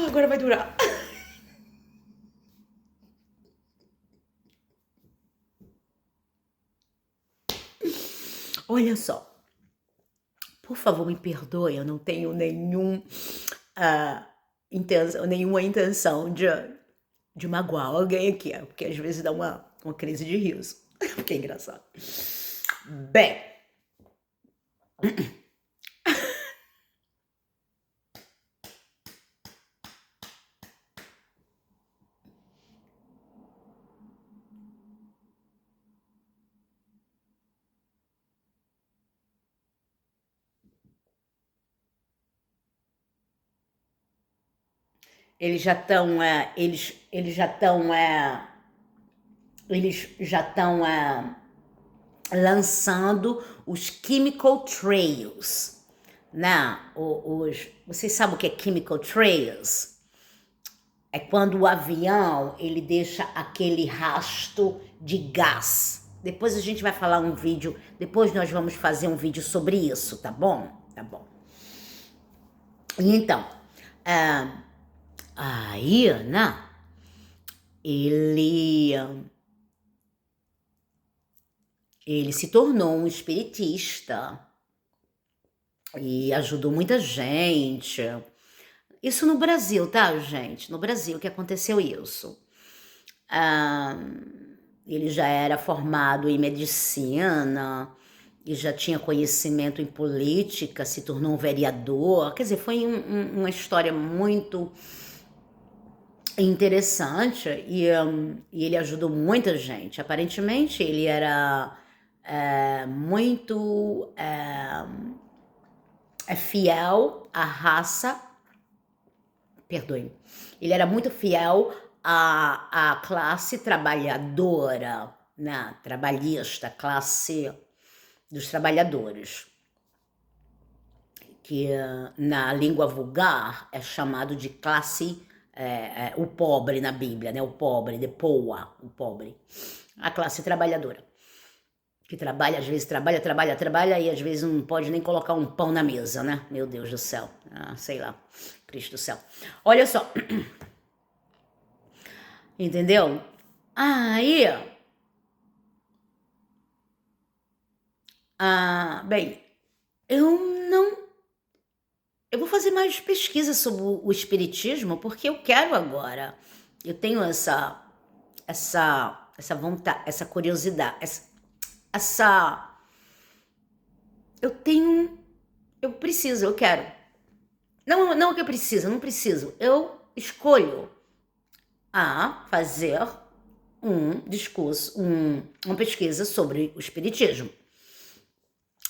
Agora vai durar. Olha só. Por favor, me perdoe, eu não tenho nenhuma intenção de magoar alguém aqui, porque às vezes dá uma crise de riso. Porque é engraçado. Bem. Eles já estão, lançando os chemical trails, né? Vocês sabem o que é chemical trails? É quando o avião ele deixa aquele rastro de gás. Depois a gente vai falar um vídeo, depois nós vamos fazer um vídeo sobre isso, tá bom? Tá bom. E então, aí, né? Ele se tornou um espiritista e ajudou muita gente. Isso no Brasil, tá, gente? No Brasil que aconteceu isso. Ele já era formado em medicina e já tinha conhecimento em política, se tornou um vereador. Quer dizer, foi uma história muito interessante e ele ajudou muita gente. Aparentemente, ele era muito fiel à raça. Perdoe. Ele era muito fiel à classe trabalhadora, né? Trabalhista, classe dos trabalhadores, que na língua vulgar é chamado de classe, o pobre na Bíblia, né? O pobre, the poor, o pobre, a classe trabalhadora. que trabalha, às vezes trabalha e às vezes não pode nem colocar um pão na mesa, né? Meu Deus do céu. Ah, sei lá. Cristo do céu. Olha só. Entendeu? Aí, bem, eu não. Eu vou fazer mais pesquisa sobre o espiritismo porque eu quero agora. Eu tenho essa vontade, essa curiosidade, essa eu tenho, eu preciso, eu quero. Não que eu preciso, não preciso. Eu escolho fazer um discurso, uma pesquisa sobre o espiritismo.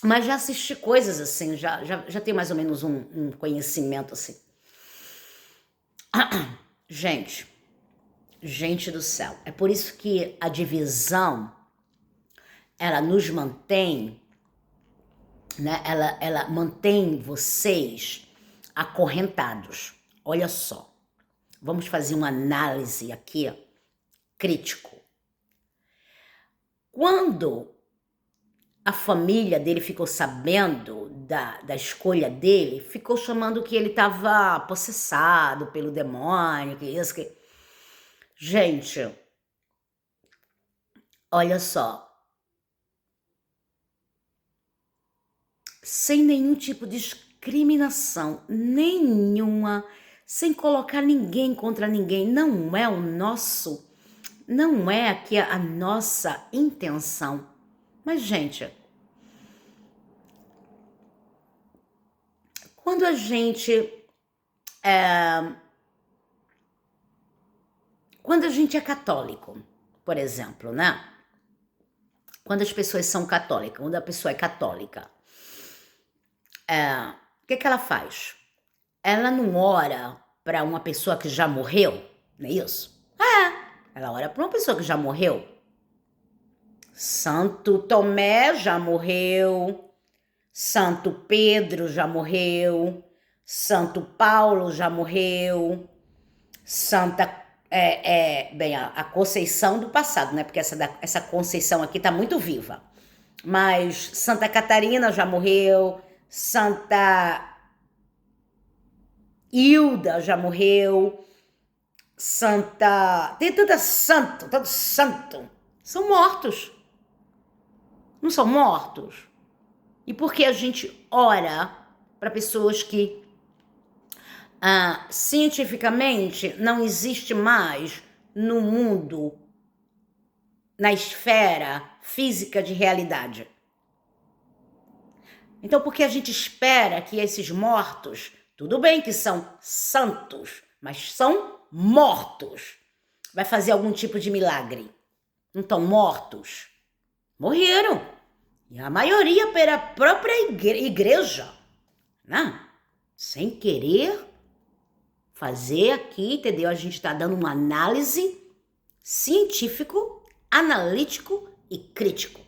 Mas já assisti coisas assim, já tenho mais ou menos um conhecimento assim. Gente do céu, é por isso que a divisão, ela nos mantém, né? Ela mantém vocês acorrentados. Olha só, vamos fazer uma análise aqui, crítico. Quando a família dele ficou sabendo da escolha dele, ficou chamando que ele estava possessado pelo demônio, que isso, que... Gente, olha só. Sem nenhum tipo de discriminação, nenhuma, sem colocar ninguém contra ninguém, não é aqui a nossa intenção. Mas, gente, quando a gente é católico, por exemplo, né? Quando as pessoas são católicas, quando a pessoa é católica, o que ela faz? Ela não ora para uma pessoa que já morreu, não é isso? Ela ora para uma pessoa que já morreu. Santo Tomé já morreu, Santo Pedro já morreu, Santo Paulo já morreu, Santa... bem, a Conceição do passado, né? Porque essa Conceição aqui tá muito viva. Mas Santa Catarina já morreu, Santa Hilda já morreu, Santa... Tem tanto santo. São mortos. Não são mortos? E por que a gente ora para pessoas que cientificamente não existe mais no mundo, na esfera física de realidade? Então, por que a gente espera que esses mortos, tudo bem que são santos, mas são mortos, vai fazer algum tipo de milagre? Não estão mortos? Morreram. E a maioria pela própria igreja, né? Sem querer fazer aqui, entendeu? A gente está dando uma análise científico, analítico e crítico.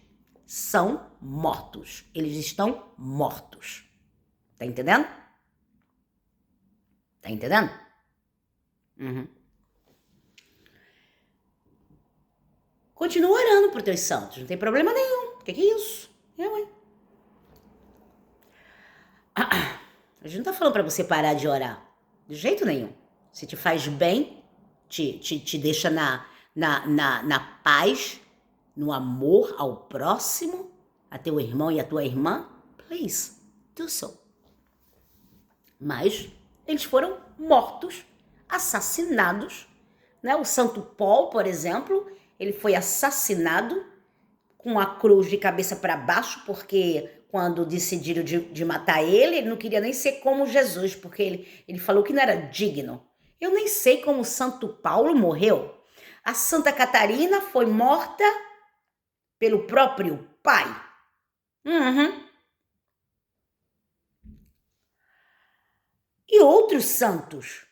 São mortos. Eles estão mortos. Tá entendendo? Tá entendendo? Continua orando por teus santos, não tem problema nenhum. O que é isso? A gente não tá falando pra você parar de orar. De jeito nenhum. Se te faz bem, te deixa na paz, no amor ao próximo, a teu irmão e a tua irmã, please, do so. Mas eles foram mortos, assassinados, né? O Santo Paul, por exemplo, ele foi assassinado com a cruz de cabeça para baixo, porque quando decidiram de matar ele não queria nem ser como Jesus, porque ele falou que não era digno. Eu nem sei como o Santo Paulo morreu. A Santa Catarina foi morta pelo próprio pai. E outros santos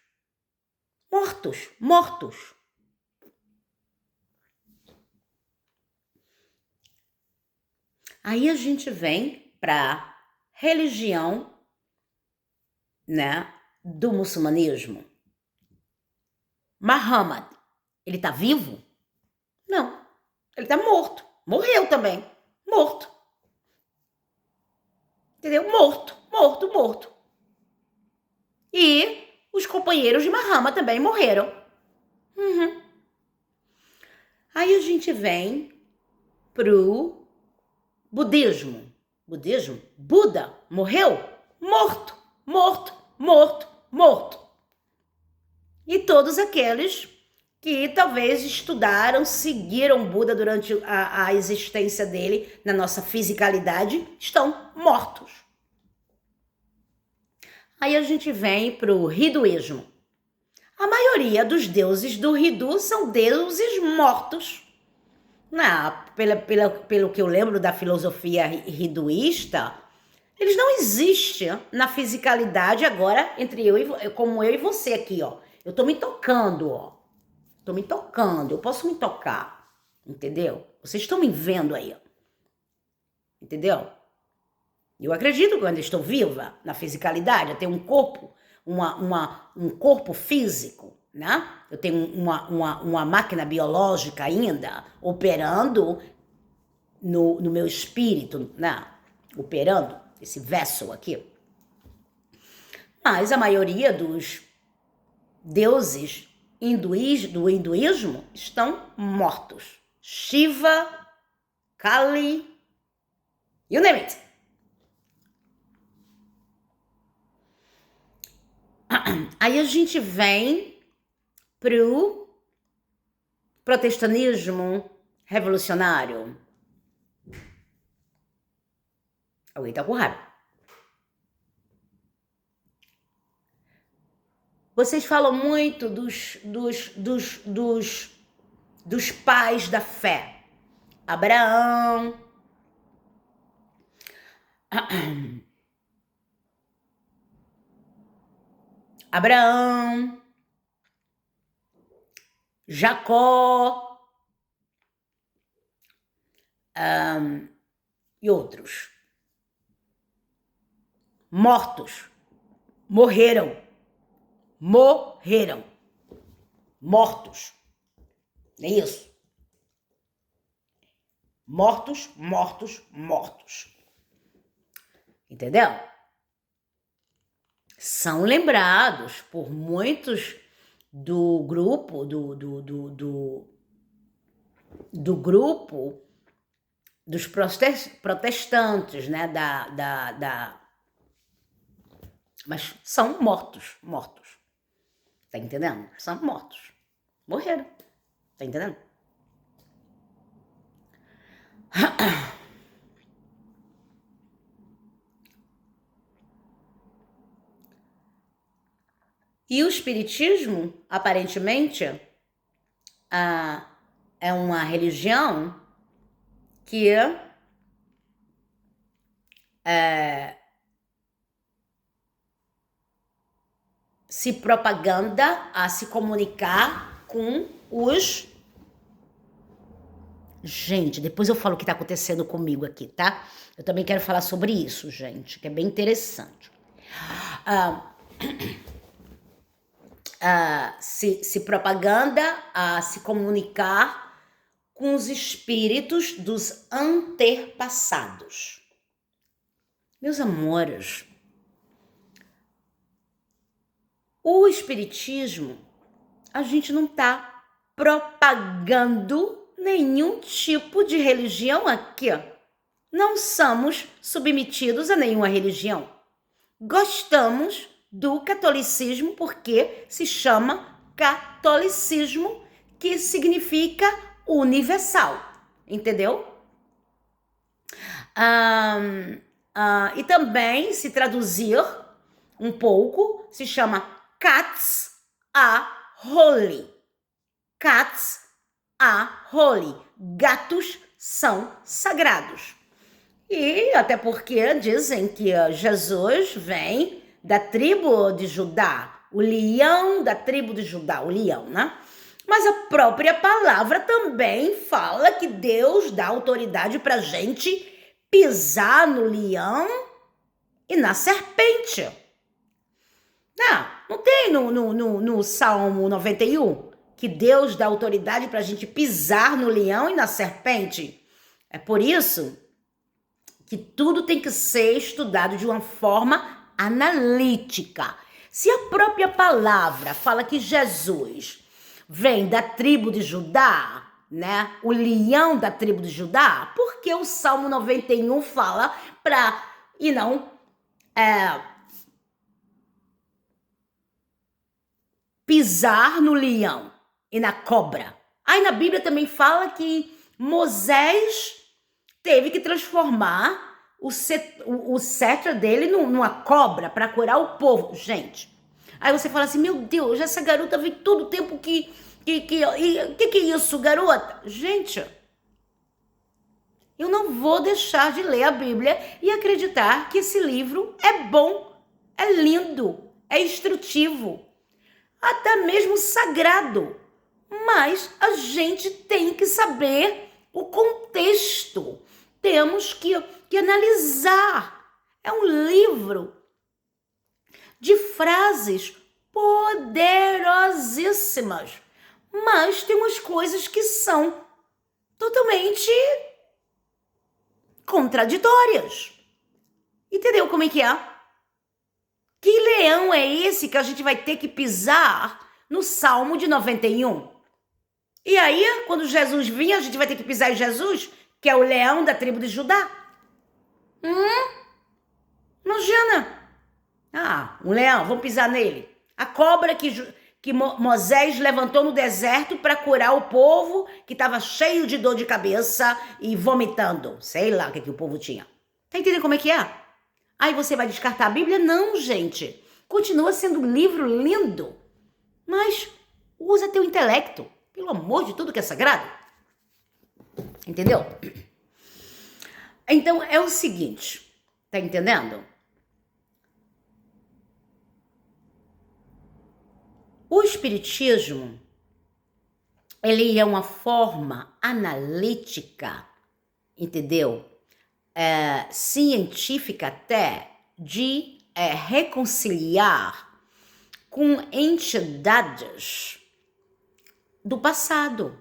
mortos. Aí a gente vem para religião, né, do muçulmanismo. Muhammad, ele tá vivo? Não, ele tá morto. Morreu também. morto. Entendeu? Morto, morto, morto. E os companheiros de Mahama também morreram. Aí a gente vem pro budismo. Budismo? Buda morreu? Morto, morto, morto, morto. E todos aqueles que talvez estudaram, seguiram Buda durante a existência dele na nossa fisicalidade, estão mortos. Aí a gente vem pro hinduísmo. A maioria dos deuses do hindu são deuses mortos. Pelo que eu lembro da filosofia hinduísta, eles não existem na fisicalidade agora entre como eu e você aqui, ó. Eu tô me tocando, ó. Tô me tocando, eu posso me tocar, entendeu? Vocês estão me vendo aí, ó. Entendeu? Eu acredito que eu ainda estou viva na fisicalidade, eu tenho um corpo, um corpo físico, né? Eu tenho uma máquina biológica ainda operando no meu espírito, né? Operando esse vessel aqui. Mas a maioria dos deuses do hinduísmo estão mortos. Shiva, Kali, you name it. Aí a gente vem pro protestantismo revolucionário. Alguém tá com raiva. Vocês falam muito dos pais da fé. Abraão, Jacó e outros. Mortos. Morreram. Mortos. É isso. Mortos. Entendeu? São lembrados por muitos do grupo, do grupo dos protestantes, né? Mas são mortos. Tá entendendo? São mortos. Morreram. Tá entendendo? E o espiritismo, aparentemente, é uma religião que se propaganda a se comunicar com os... Gente, depois eu falo o que tá acontecendo comigo aqui, tá? Eu também quero falar sobre isso, gente, que é bem interessante. Se propaganda a se comunicar com os espíritos dos antepassados. Meus amores, o espiritismo, a gente não tá propagando nenhum tipo de religião aqui. Não somos submetidos a nenhuma religião. Gostamos do catolicismo porque se chama catolicismo, que significa universal, entendeu? E também, se traduzir um pouco, se chama Cats are holy. Cats are holy. Gatos são sagrados. E até porque dizem que Jesus vem da tribo de Judá, o leão da tribo de Judá, o leão, né? Mas a própria palavra também fala que Deus dá autoridade pra gente pisar no leão e na serpente. Não tem no Salmo 91 que Deus dá autoridade pra gente pisar no leão e na serpente? É por isso que tudo tem que ser estudado de uma forma analítica. Se a própria palavra fala que Jesus vem da tribo de Judá, né? O leão da tribo de Judá, por que o Salmo 91 fala e não pisar no leão e na cobra? Aí na Bíblia também fala que Moisés teve que transformar o cetro dele numa cobra para curar o povo. Gente, aí você fala assim, meu Deus, essa garota vem todo o tempo que é isso, garota? Gente, eu não vou deixar de ler a Bíblia e acreditar que esse livro é bom, é lindo, é instrutivo, até mesmo sagrado. Mas a gente tem que saber o contexto. Temos que analisar. É um livro de frases poderosíssimas, mas tem umas coisas que são totalmente contraditórias. Entendeu como é que é? Que leão é esse que a gente vai ter que pisar no Salmo de 91? E aí, quando Jesus vir, a gente vai ter que pisar em Jesus, que é o leão da tribo de Judá? Imagina! Um leão, vamos pisar nele. A cobra que Moisés levantou no deserto para curar o povo que estava cheio de dor de cabeça e vomitando. Sei lá o que o povo tinha. Tá entendendo como é que é? Aí você vai descartar a Bíblia? Não, gente. Continua sendo um livro lindo. Mas usa teu intelecto. Pelo amor de tudo que é sagrado. Entendeu? Então é o seguinte. Tá entendendo? O espiritismo, ele é uma forma analítica, entendeu? Científica até, de reconciliar com entidades do passado.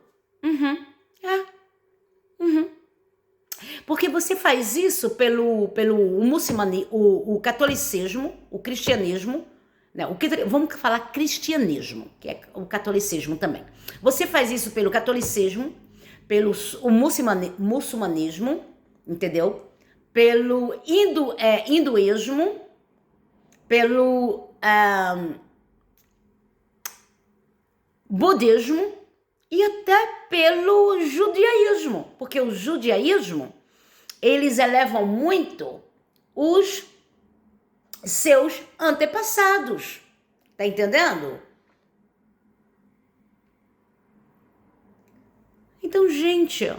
Porque você faz isso pelo o catolicismo, o cristianismo, né? Vamos falar cristianismo, que é o catolicismo também. Você faz isso pelo catolicismo, pelo o muçulmanismo, entendeu? Pelo hinduísmo, pelo budismo e até pelo judaísmo, porque o judaísmo, eles elevam muito os seus antepassados, tá entendendo? Então, gente,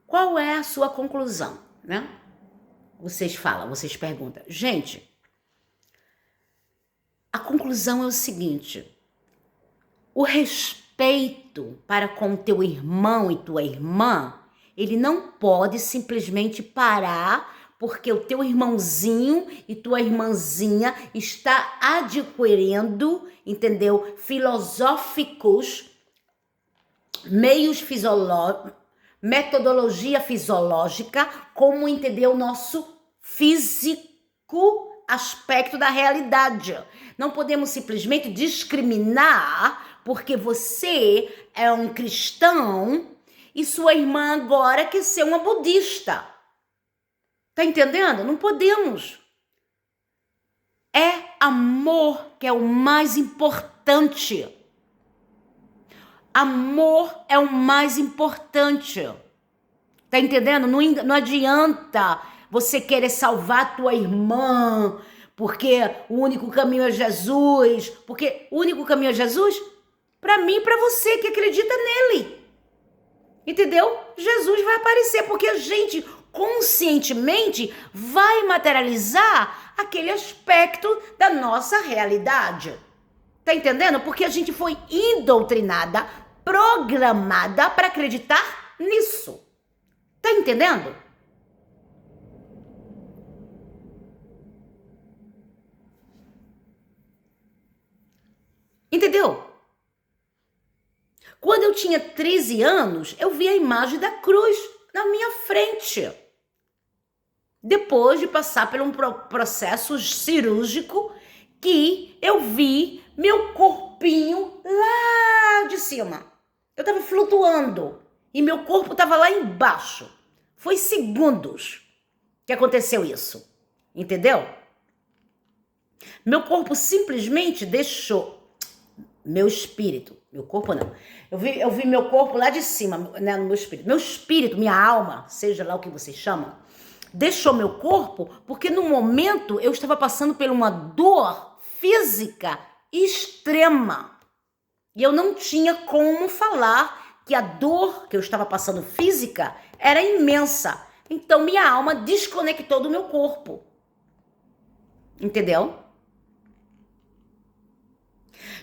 qual é a sua conclusão, né? Vocês perguntam. Gente, a conclusão é o seguinte: o respeito para com teu irmão e tua irmã, ele não pode simplesmente parar porque o teu irmãozinho e tua irmãzinha está adquirindo, entendeu? Filosóficos, metodologia fisiológica, como entender o nosso físico aspecto da realidade. Não podemos simplesmente discriminar porque você é um cristão e sua irmã agora quer ser uma budista. Tá entendendo? Não podemos. É amor que é o mais importante. Amor é o mais importante. Tá entendendo? Não adianta você querer salvar tua irmã, porque o único caminho é Jesus. Porque o único caminho é Jesus? Para mim e para você que acredita nele. Entendeu? Jesus vai aparecer, porque a gente conscientemente vai materializar aquele aspecto da nossa realidade. Tá entendendo? Porque a gente foi doutrinada, programada para acreditar nisso. Tá entendendo? Entendeu? Quando eu tinha 13 anos, eu vi a imagem da cruz na minha frente. depois de passar por um processo cirúrgico que eu vi meu corpinho lá de cima. Eu estava flutuando e meu corpo estava lá embaixo. Foi segundos que aconteceu isso, entendeu? Meu corpo simplesmente deixou, meu espírito, meu corpo não. Eu vi meu corpo lá de cima, né, no meu espírito. Meu espírito, minha alma, seja lá o que vocês chamam, deixou meu corpo porque no momento eu estava passando por uma dor física extrema. E eu não tinha como falar que a dor que eu estava passando física era imensa. Então minha alma desconectou do meu corpo. Entendeu?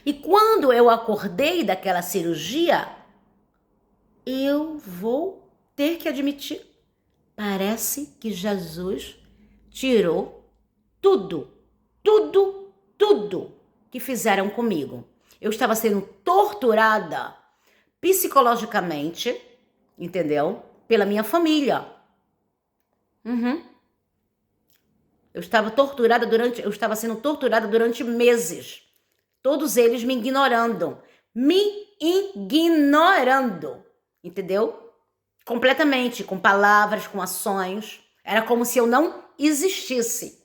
E quando eu acordei daquela cirurgia, eu vou ter que admitir, parece que Jesus tirou tudo que fizeram comigo. Eu estava sendo torturada psicologicamente, entendeu? Pela minha família. Eu estava sendo torturada durante meses. Todos eles me ignorando. Entendeu? Completamente, com palavras, com ações. Era como se eu não existisse.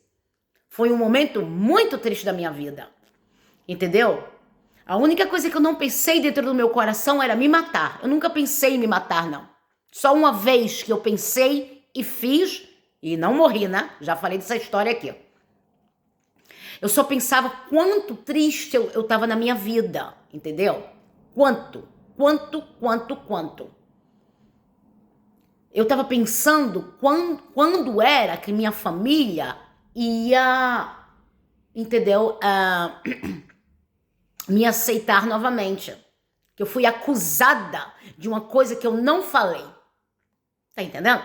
Foi um momento muito triste da minha vida. Entendeu? A única coisa que eu não pensei dentro do meu coração era me matar. Eu nunca pensei em me matar, não. Só uma vez que eu pensei e fiz, e não morri, né? Já falei dessa história aqui. Eu só pensava quanto triste eu tava na minha vida, entendeu? Quanto. Eu tava pensando quando era que minha família ia, entendeu? Me aceitar novamente. Que eu fui acusada de uma coisa que eu não falei. Tá entendendo?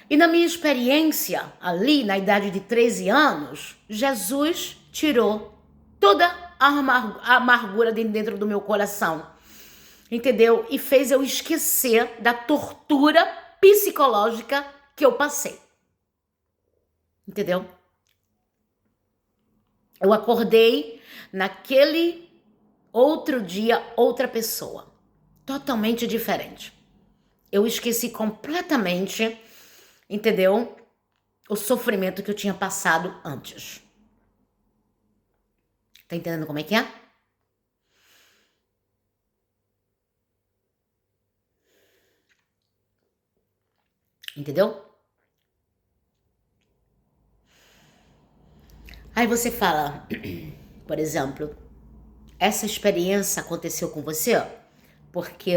E na minha experiência, ali na idade de 13 anos, Jesus tirou toda a amargura dentro do meu coração. Entendeu? E fez eu esquecer da tortura psicológica que eu passei. Entendeu? Eu acordei naquele outro dia, outra pessoa. Totalmente diferente. Eu esqueci completamente, entendeu? O sofrimento que eu tinha passado antes. Tá entendendo como é que é? Entendeu? Aí você fala, por exemplo, essa experiência aconteceu com você porque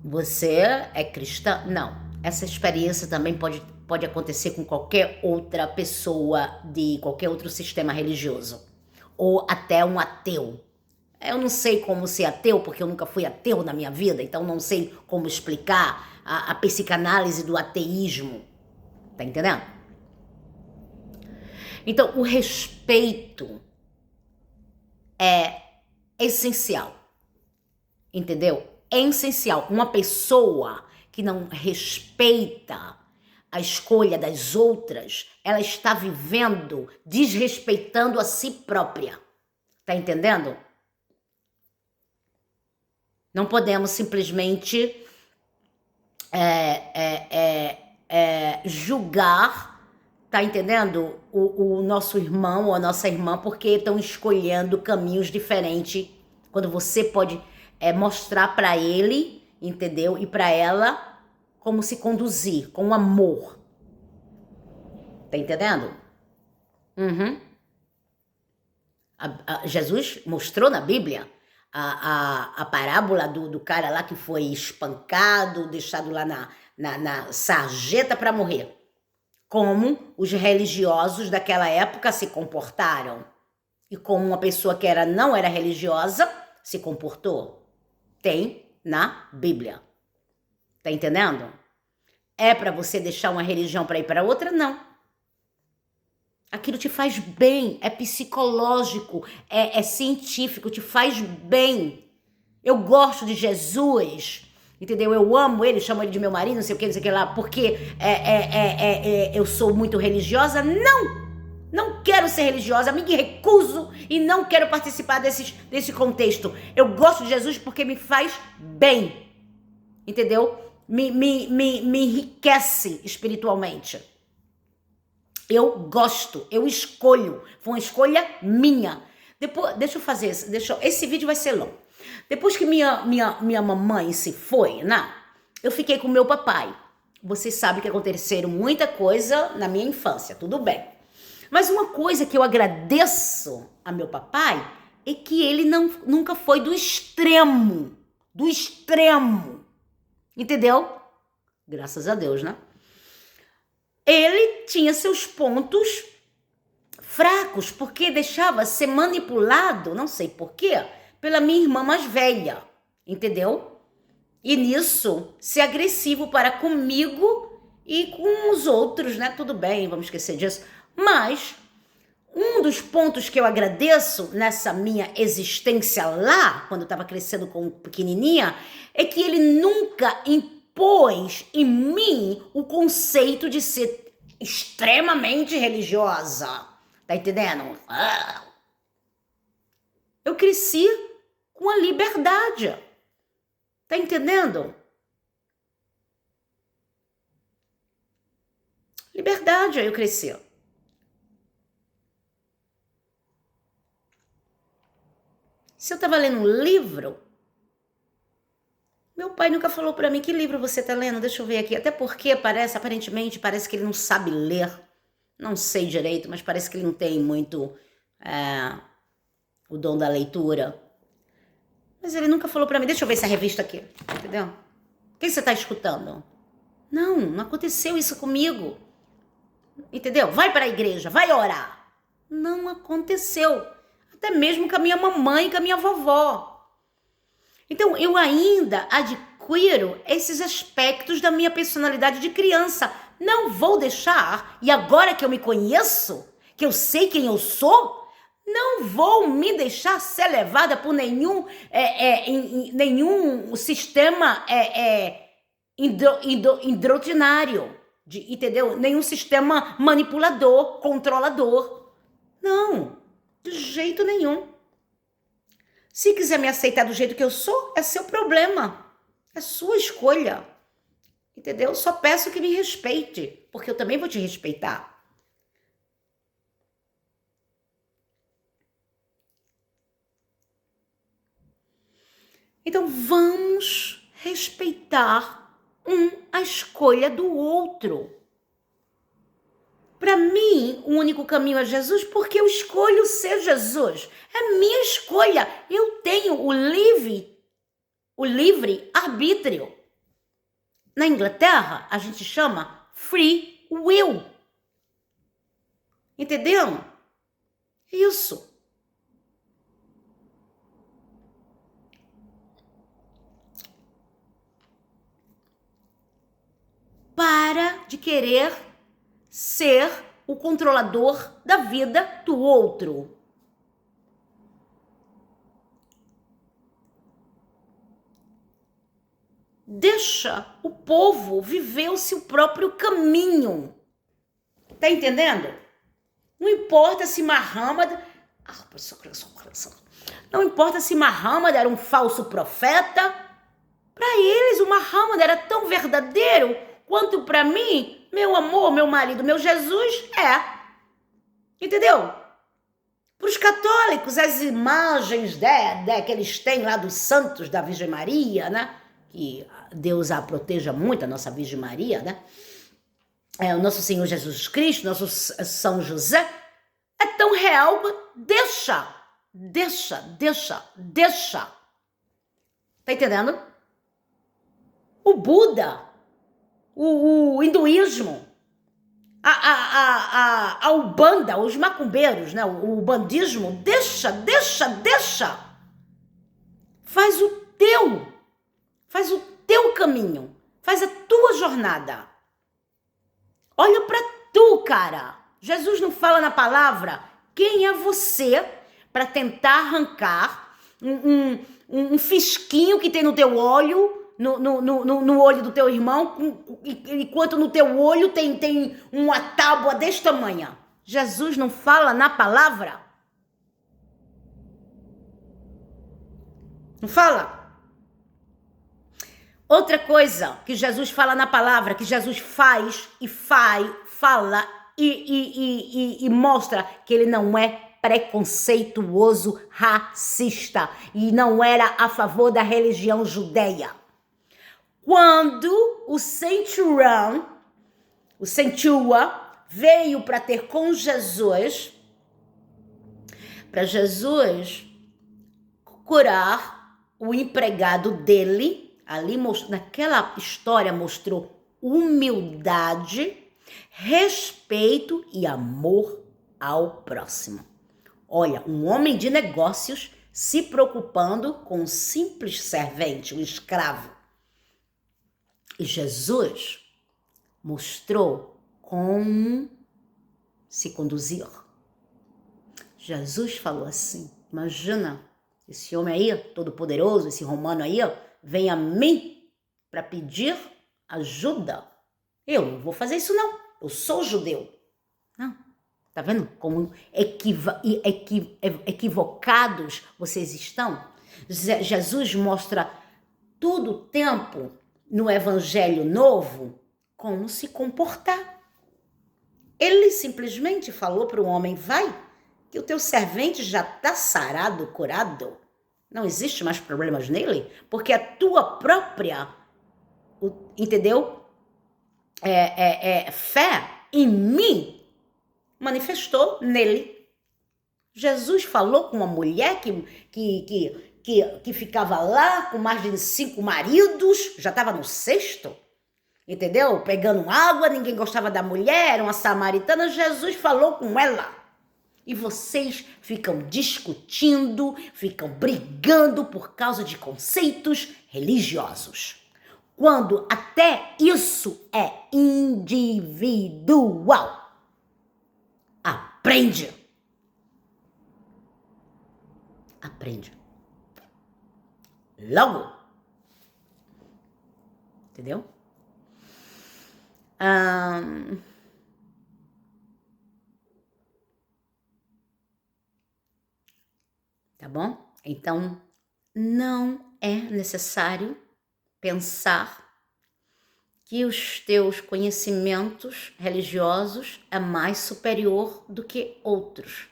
você é cristã? Não. Essa experiência também pode acontecer com qualquer outra pessoa de qualquer outro sistema religioso. Ou até um ateu. Eu não sei como ser ateu, porque eu nunca fui ateu na minha vida, então não sei como explicar a psicanálise do ateísmo. Tá entendendo? Então, o respeito é essencial. Entendeu? É essencial. Uma pessoa que não respeita a escolha das outras, ela está vivendo desrespeitando a si própria. Tá entendendo? Não podemos simplesmente julgar, tá entendendo? O nosso irmão ou a nossa irmã porque estão escolhendo caminhos diferentes, quando você pode mostrar para ele, entendeu? E para ela como se conduzir, com amor. Tá entendendo? Jesus mostrou na Bíblia a parábola do cara lá que foi espancado, deixado lá na sarjeta para morrer. Como os religiosos daquela época se comportaram. E como uma pessoa que não era religiosa se comportou. Tem na Bíblia. Tá entendendo? É para você deixar uma religião para ir para outra? Não. Aquilo te faz bem, é psicológico, é científico, te faz bem. Eu gosto de Jesus, Entendeu? Eu amo ele, chamo ele de meu marido, não sei o que, não sei o que lá, porque eu sou muito religiosa. Não! Não quero ser religiosa, me recuso e não quero participar desse contexto. Eu gosto de Jesus porque me faz bem, entendeu? Me enriquece espiritualmente. Eu gosto, eu escolho, foi uma escolha minha. Depois, deixa eu fazer isso, esse vídeo vai ser longo. Depois que minha mamãe se foi, né? Eu fiquei com meu papai. Vocês sabem que aconteceram muita coisa na minha infância, tudo bem. Mas uma coisa que eu agradeço a meu papai é que ele nunca foi do extremo. Do extremo. Entendeu? Graças a Deus, né? Ele tinha seus pontos fracos, porque deixava ser manipulado, não sei porquê, pela minha irmã mais velha, entendeu? E nisso, ser agressivo para comigo e com os outros, né? Tudo bem, vamos esquecer disso. Mas um dos pontos que eu agradeço nessa minha existência lá, quando eu estava crescendo como pequenininha, é que ele nunca impôs em mim o conceito de ser extremamente religiosa. Tá entendendo? Eu cresci com a liberdade. Tá entendendo? Liberdade, eu cresci. Se eu tava lendo um livro, meu pai nunca falou pra mim, que livro você tá lendo? Deixa eu ver aqui. Até porque aparentemente parece que ele não sabe ler. Não sei direito, mas parece que ele não tem muito o dom da leitura. Mas ele nunca falou pra mim, deixa eu ver essa revista aqui, entendeu? O que você tá escutando? Não aconteceu isso comigo. Entendeu? Vai para a igreja, vai orar. Não aconteceu. Até mesmo com a minha mamãe e com a minha vovó. Então, eu ainda adquiro esses aspectos da minha personalidade de criança. Não vou deixar, e agora que eu me conheço, que eu sei quem eu sou, não vou me deixar ser levada por nenhum sistema indoutrinário, entendeu? Nenhum sistema manipulador, controlador. Não, de jeito nenhum. Se quiser me aceitar do jeito que eu sou, é seu problema. É sua escolha. Entendeu? Só peço que me respeite, porque eu também vou te respeitar. Então vamos respeitar a escolha do outro. Para mim, o único caminho é Jesus, porque eu escolho ser Jesus. É minha escolha. Eu tenho o livre arbítrio. Na Inglaterra, a gente chama free will. Entendeu? Isso. Para de querer ser o controlador da vida do outro. Deixa o povo viver o seu próprio caminho. Tá entendendo? Não importa se Muhammad... Não importa se Muhammad era um falso profeta. Para eles, o Muhammad era tão verdadeiro quanto para mim, meu amor, meu marido, meu Jesus é. Entendeu? Para os católicos, as imagens que eles têm lá dos santos da Virgem Maria, né? Que Deus a proteja muito, a nossa Virgem Maria, né? O nosso Senhor Jesus Cristo, nosso São José, é tão real. Deixa. Tá entendendo? O Buda, o hinduísmo, a Umbanda, os macumbeiros, né? O bandismo, deixa. Faz o teu caminho, faz a tua jornada. Olha para tu, cara. Jesus não fala na palavra. Quem é você para tentar arrancar um fisquinho que tem no teu olho, no olho do teu irmão, enquanto no teu olho tem uma tábua deste tamanho. Jesus não fala na palavra? Não fala? Outra coisa que Jesus fala na palavra, que Jesus fala e mostra que ele não é preconceituoso, racista e não era a favor da religião judeia. Quando o centurião veio para ter com Jesus, para Jesus curar o empregado dele, ali naquela história mostrou humildade, respeito e amor ao próximo. Olha, um homem de negócios se preocupando com um simples servente, um escravo. E Jesus mostrou como se conduzir. Jesus falou assim, imagina, esse homem aí, todo poderoso, esse romano aí, vem a mim para pedir ajuda. Eu não vou fazer isso não, eu sou judeu. Não, tá vendo como equivocados vocês estão? Jesus mostra todo o tempo no Evangelho Novo como se comportar. Ele simplesmente falou para o homem, vai, que o teu servente já está sarado, curado. Não existe mais problemas nele, porque a tua própria, entendeu? Fé em mim manifestou nele. Jesus falou com uma mulher que ficava lá com mais de 5 maridos, já estava no 6º, entendeu? Pegando água, ninguém gostava da mulher, era uma samaritana. Jesus falou com ela. E vocês ficam discutindo, ficam brigando por causa de conceitos religiosos. Quando até isso é individual. Aprende. Logo. Entendeu? Tá bom? Então, não é necessário pensar que os teus conhecimentos religiosos é mais superior do que outros.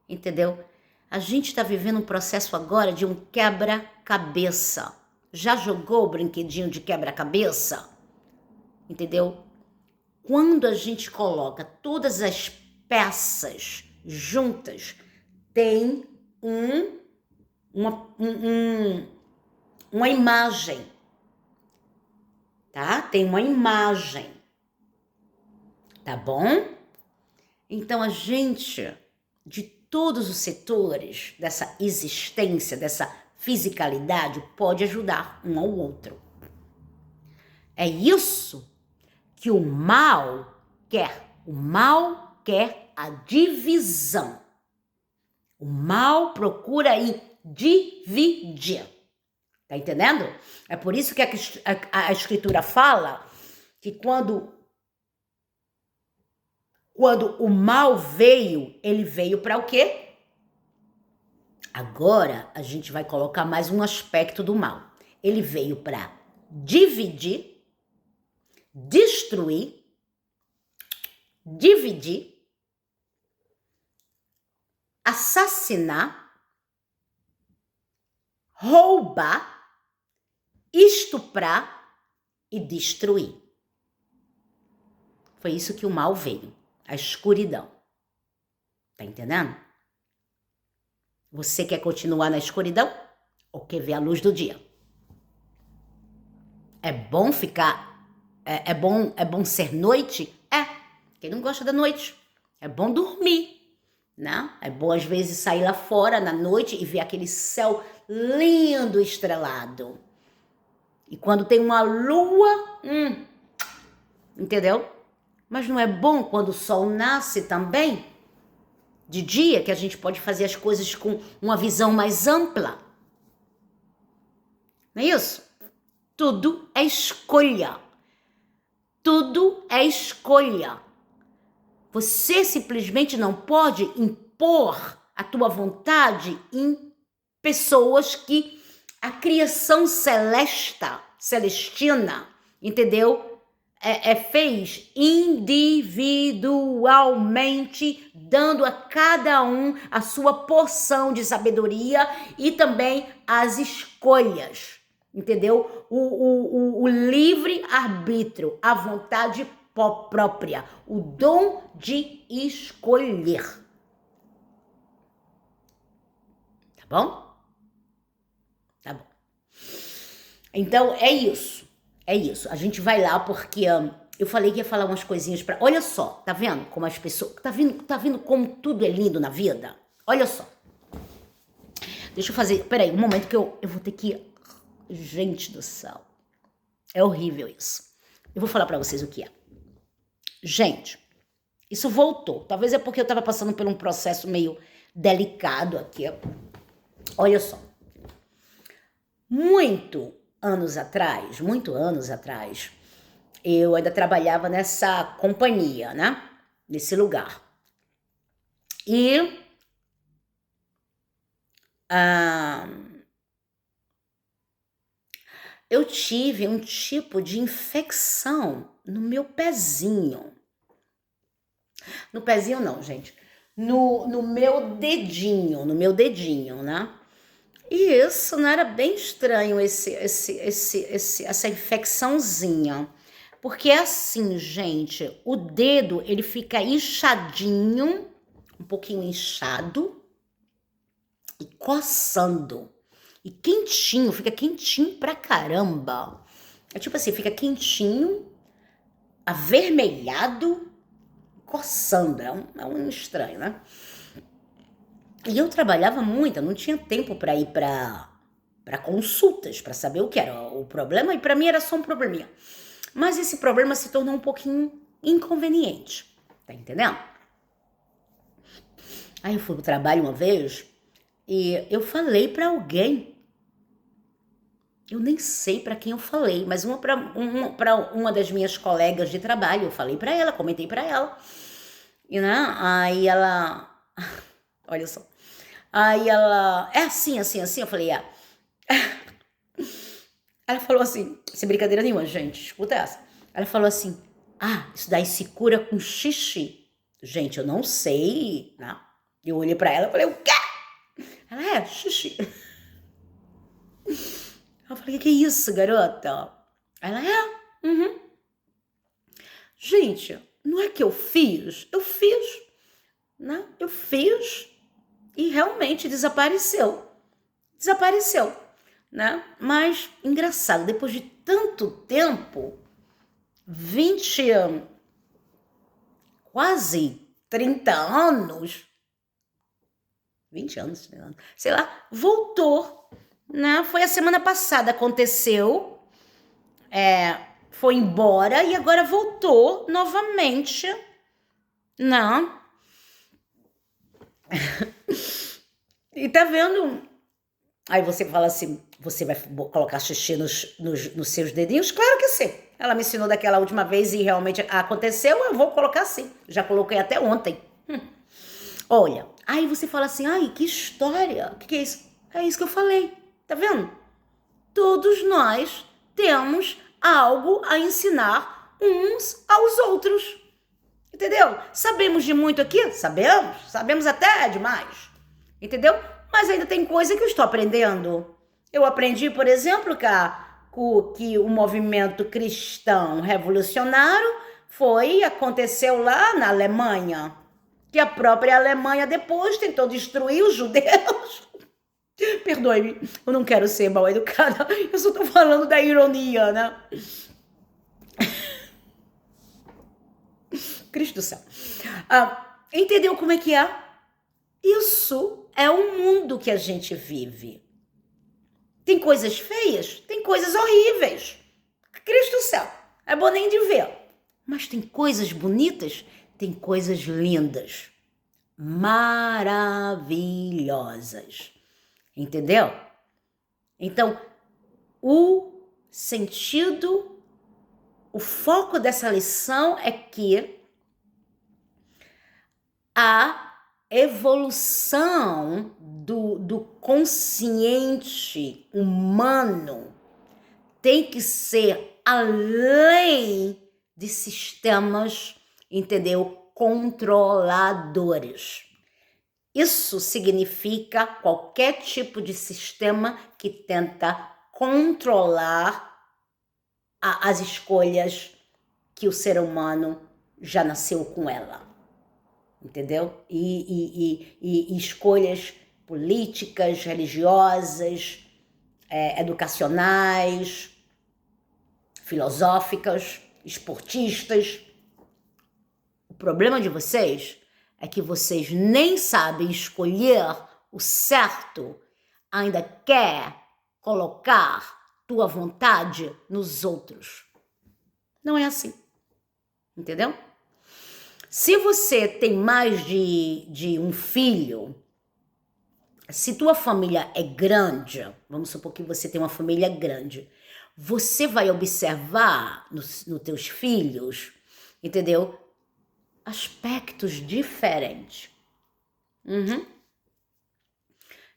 Entendeu? A gente está vivendo um processo agora de um quebra-cabeça. Já jogou o brinquedinho de quebra-cabeça? Entendeu? Quando a gente coloca todas as peças juntas, tem uma imagem, tá? Tem uma imagem, tá bom? Então a gente, de todos os setores dessa existência, dessa fisicalidade, pode ajudar um ao outro. É isso que o mal quer. O mal quer a divisão. O mal procura dividir. Tá entendendo? É por isso que a Escritura fala que quando o mal veio, ele veio para o quê? Agora a gente vai colocar mais um aspecto do mal. Ele veio para dividir, destruir, dividir, assassinar, roubar, estuprar e destruir. Foi isso que o mal veio, a escuridão. Tá entendendo? Você quer continuar na escuridão ou quer ver a luz do dia? É bom ficar, é bom ser noite? Quem não gosta da noite? É bom dormir. Né? É bom às vezes sair lá fora na noite e ver aquele céu lindo estrelado. E quando tem uma lua, entendeu? Mas não é bom quando o sol nasce também? De dia, que a gente pode fazer as coisas com uma visão mais ampla. Não é isso? Tudo é escolha. Tudo é escolha. Você simplesmente não pode impor a tua vontade em pessoas que a criação celestina, entendeu? Fez individualmente, dando a cada um a sua porção de sabedoria e também as escolhas, entendeu? O livre-arbítrio, a vontade própria, o dom de escolher. Tá bom? Tá bom. Então, é isso. É isso. A gente vai lá porque eu falei que ia falar umas coisinhas pra... Olha só, tá vendo como as pessoas... Tá vendo como tudo é lindo na vida? Olha só. Deixa eu fazer... Peraí, um momento que eu vou ter que... Gente do céu. É horrível isso. Eu vou falar pra vocês o que é. Gente, isso voltou. Talvez é porque eu tava passando por um processo meio delicado aqui. Olha só. Muito anos atrás, eu ainda trabalhava nessa companhia, né? Nesse lugar. E eu tive um tipo de infecção no meu pezinho. No pezinho não, gente. No meu dedinho, né? E isso, né, era bem estranho essa infecçãozinha. Porque é assim, gente, o dedo, ele fica inchadinho, um pouquinho inchado e coçando. E quentinho, fica quentinho pra caramba. É tipo assim, fica quentinho, avermelhado, coçando. É um estranho, né? E eu trabalhava muito, eu não tinha tempo para ir para consultas, para saber o que era o problema, e para mim era só um probleminha. Mas esse problema se tornou um pouquinho inconveniente, tá entendendo? Aí eu fui pro trabalho uma vez e eu falei para alguém, eu nem sei para quem eu falei, mas para uma das minhas colegas de trabalho, eu falei para ela, comentei para ela, e né, aí ela, olha só, aí ela, é assim, eu falei, Ela falou assim, sem brincadeira nenhuma, gente, escuta essa. Ela falou assim, isso daí se cura com xixi. Gente, eu não sei, né? Eu olhei pra ela e falei, o quê? Ela, xixi. Eu falei, que é isso, garota? Ela, Gente, não é que eu fiz? Eu fiz, né? Eu fiz e realmente desapareceu. Desapareceu, né? Mas, engraçado, depois de tanto tempo, quase 30 anos, 20 anos, sei lá, voltou, né? Foi a semana passada, aconteceu, foi embora e agora voltou novamente, né? E tá vendo? Aí você fala assim, você vai colocar xixi nos seus dedinhos? Claro que sim. Ela me ensinou daquela última vez e realmente aconteceu, eu vou colocar sim. Já coloquei até ontem. Olha, aí você fala assim, que história, o que é isso? É isso que eu falei, tá vendo? Todos nós temos algo a ensinar uns aos outros, entendeu? Sabemos de muito aqui? Sabemos até demais, entendeu? Mas ainda tem coisa que eu estou aprendendo. Eu aprendi, por exemplo, que o movimento cristão revolucionário aconteceu lá na Alemanha, que a própria Alemanha depois tentou destruir os judeus. Perdoe-me, eu não quero ser mal educada, eu só tô falando da ironia, né? Cristo do céu. Entendeu como é que é? Isso é o mundo que a gente vive. Tem coisas feias, tem coisas horríveis. Cristo do céu, é bom nem de ver. Mas tem coisas bonitas, tem coisas lindas, maravilhosas. Entendeu? Então, sentido, o foco dessa lição é que a evolução do consciente humano tem que ser além de sistemas, entendeu? Controladores. Isso significa qualquer tipo de sistema que tenta controlar as escolhas que o ser humano já nasceu com ela, entendeu? E escolhas políticas, religiosas, educacionais, filosóficas, esportistas. O problema de vocês é que vocês nem sabem escolher o certo, ainda quer colocar tua vontade nos outros. Não é assim, entendeu? Se você tem mais de um filho, se tua família é grande, vamos supor que você tem uma família grande, você vai observar nos teus filhos, entendeu? Aspectos diferentes.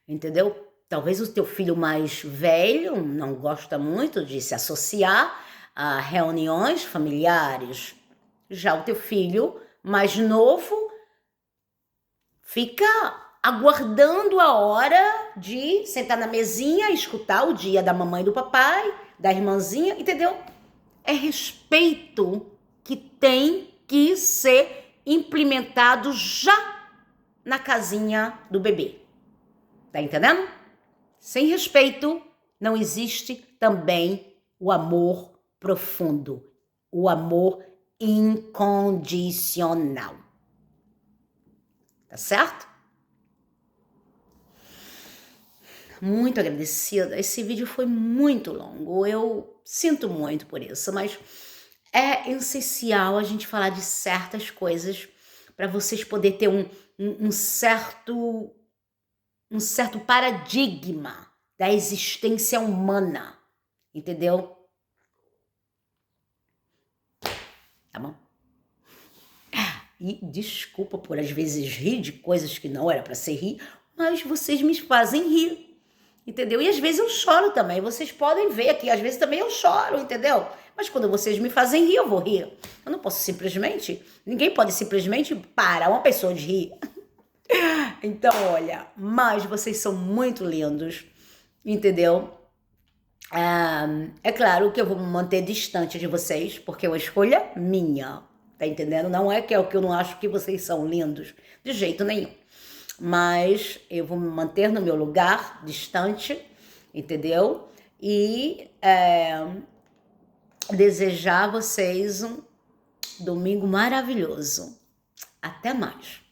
Entendeu? Talvez o teu filho mais velho não gosta muito de se associar a reuniões familiares. Já o teu filho mais novo fica aguardando a hora de sentar na mesinha e escutar o dia da mamãe e do papai, da irmãzinha, entendeu? É respeito que tem que ser implementado já na casinha do bebê. Tá entendendo? Sem respeito, não existe também o amor profundo, o amor incondicional. Tá certo? Muito agradecida. Esse vídeo foi muito longo. Eu sinto muito por isso, mas é essencial a gente falar de certas coisas para vocês poderem ter um certo paradigma da existência humana, entendeu? Tá bom? E desculpa por às vezes rir de coisas que não era para ser rir, mas vocês me fazem rir, entendeu? E às vezes eu choro também, vocês podem ver aqui, às vezes também eu choro, entendeu? Mas quando vocês me fazem rir, eu vou rir. Eu não posso simplesmente, ninguém pode simplesmente parar uma pessoa de rir. Então, olha, mas vocês são muito lindos, entendeu? É claro que eu vou me manter distante de vocês, porque é uma escolha minha, tá entendendo? Não é que eu não acho que vocês são lindos, de jeito nenhum. Mas eu vou me manter no meu lugar, distante, entendeu? E desejar a vocês um domingo maravilhoso. Até mais.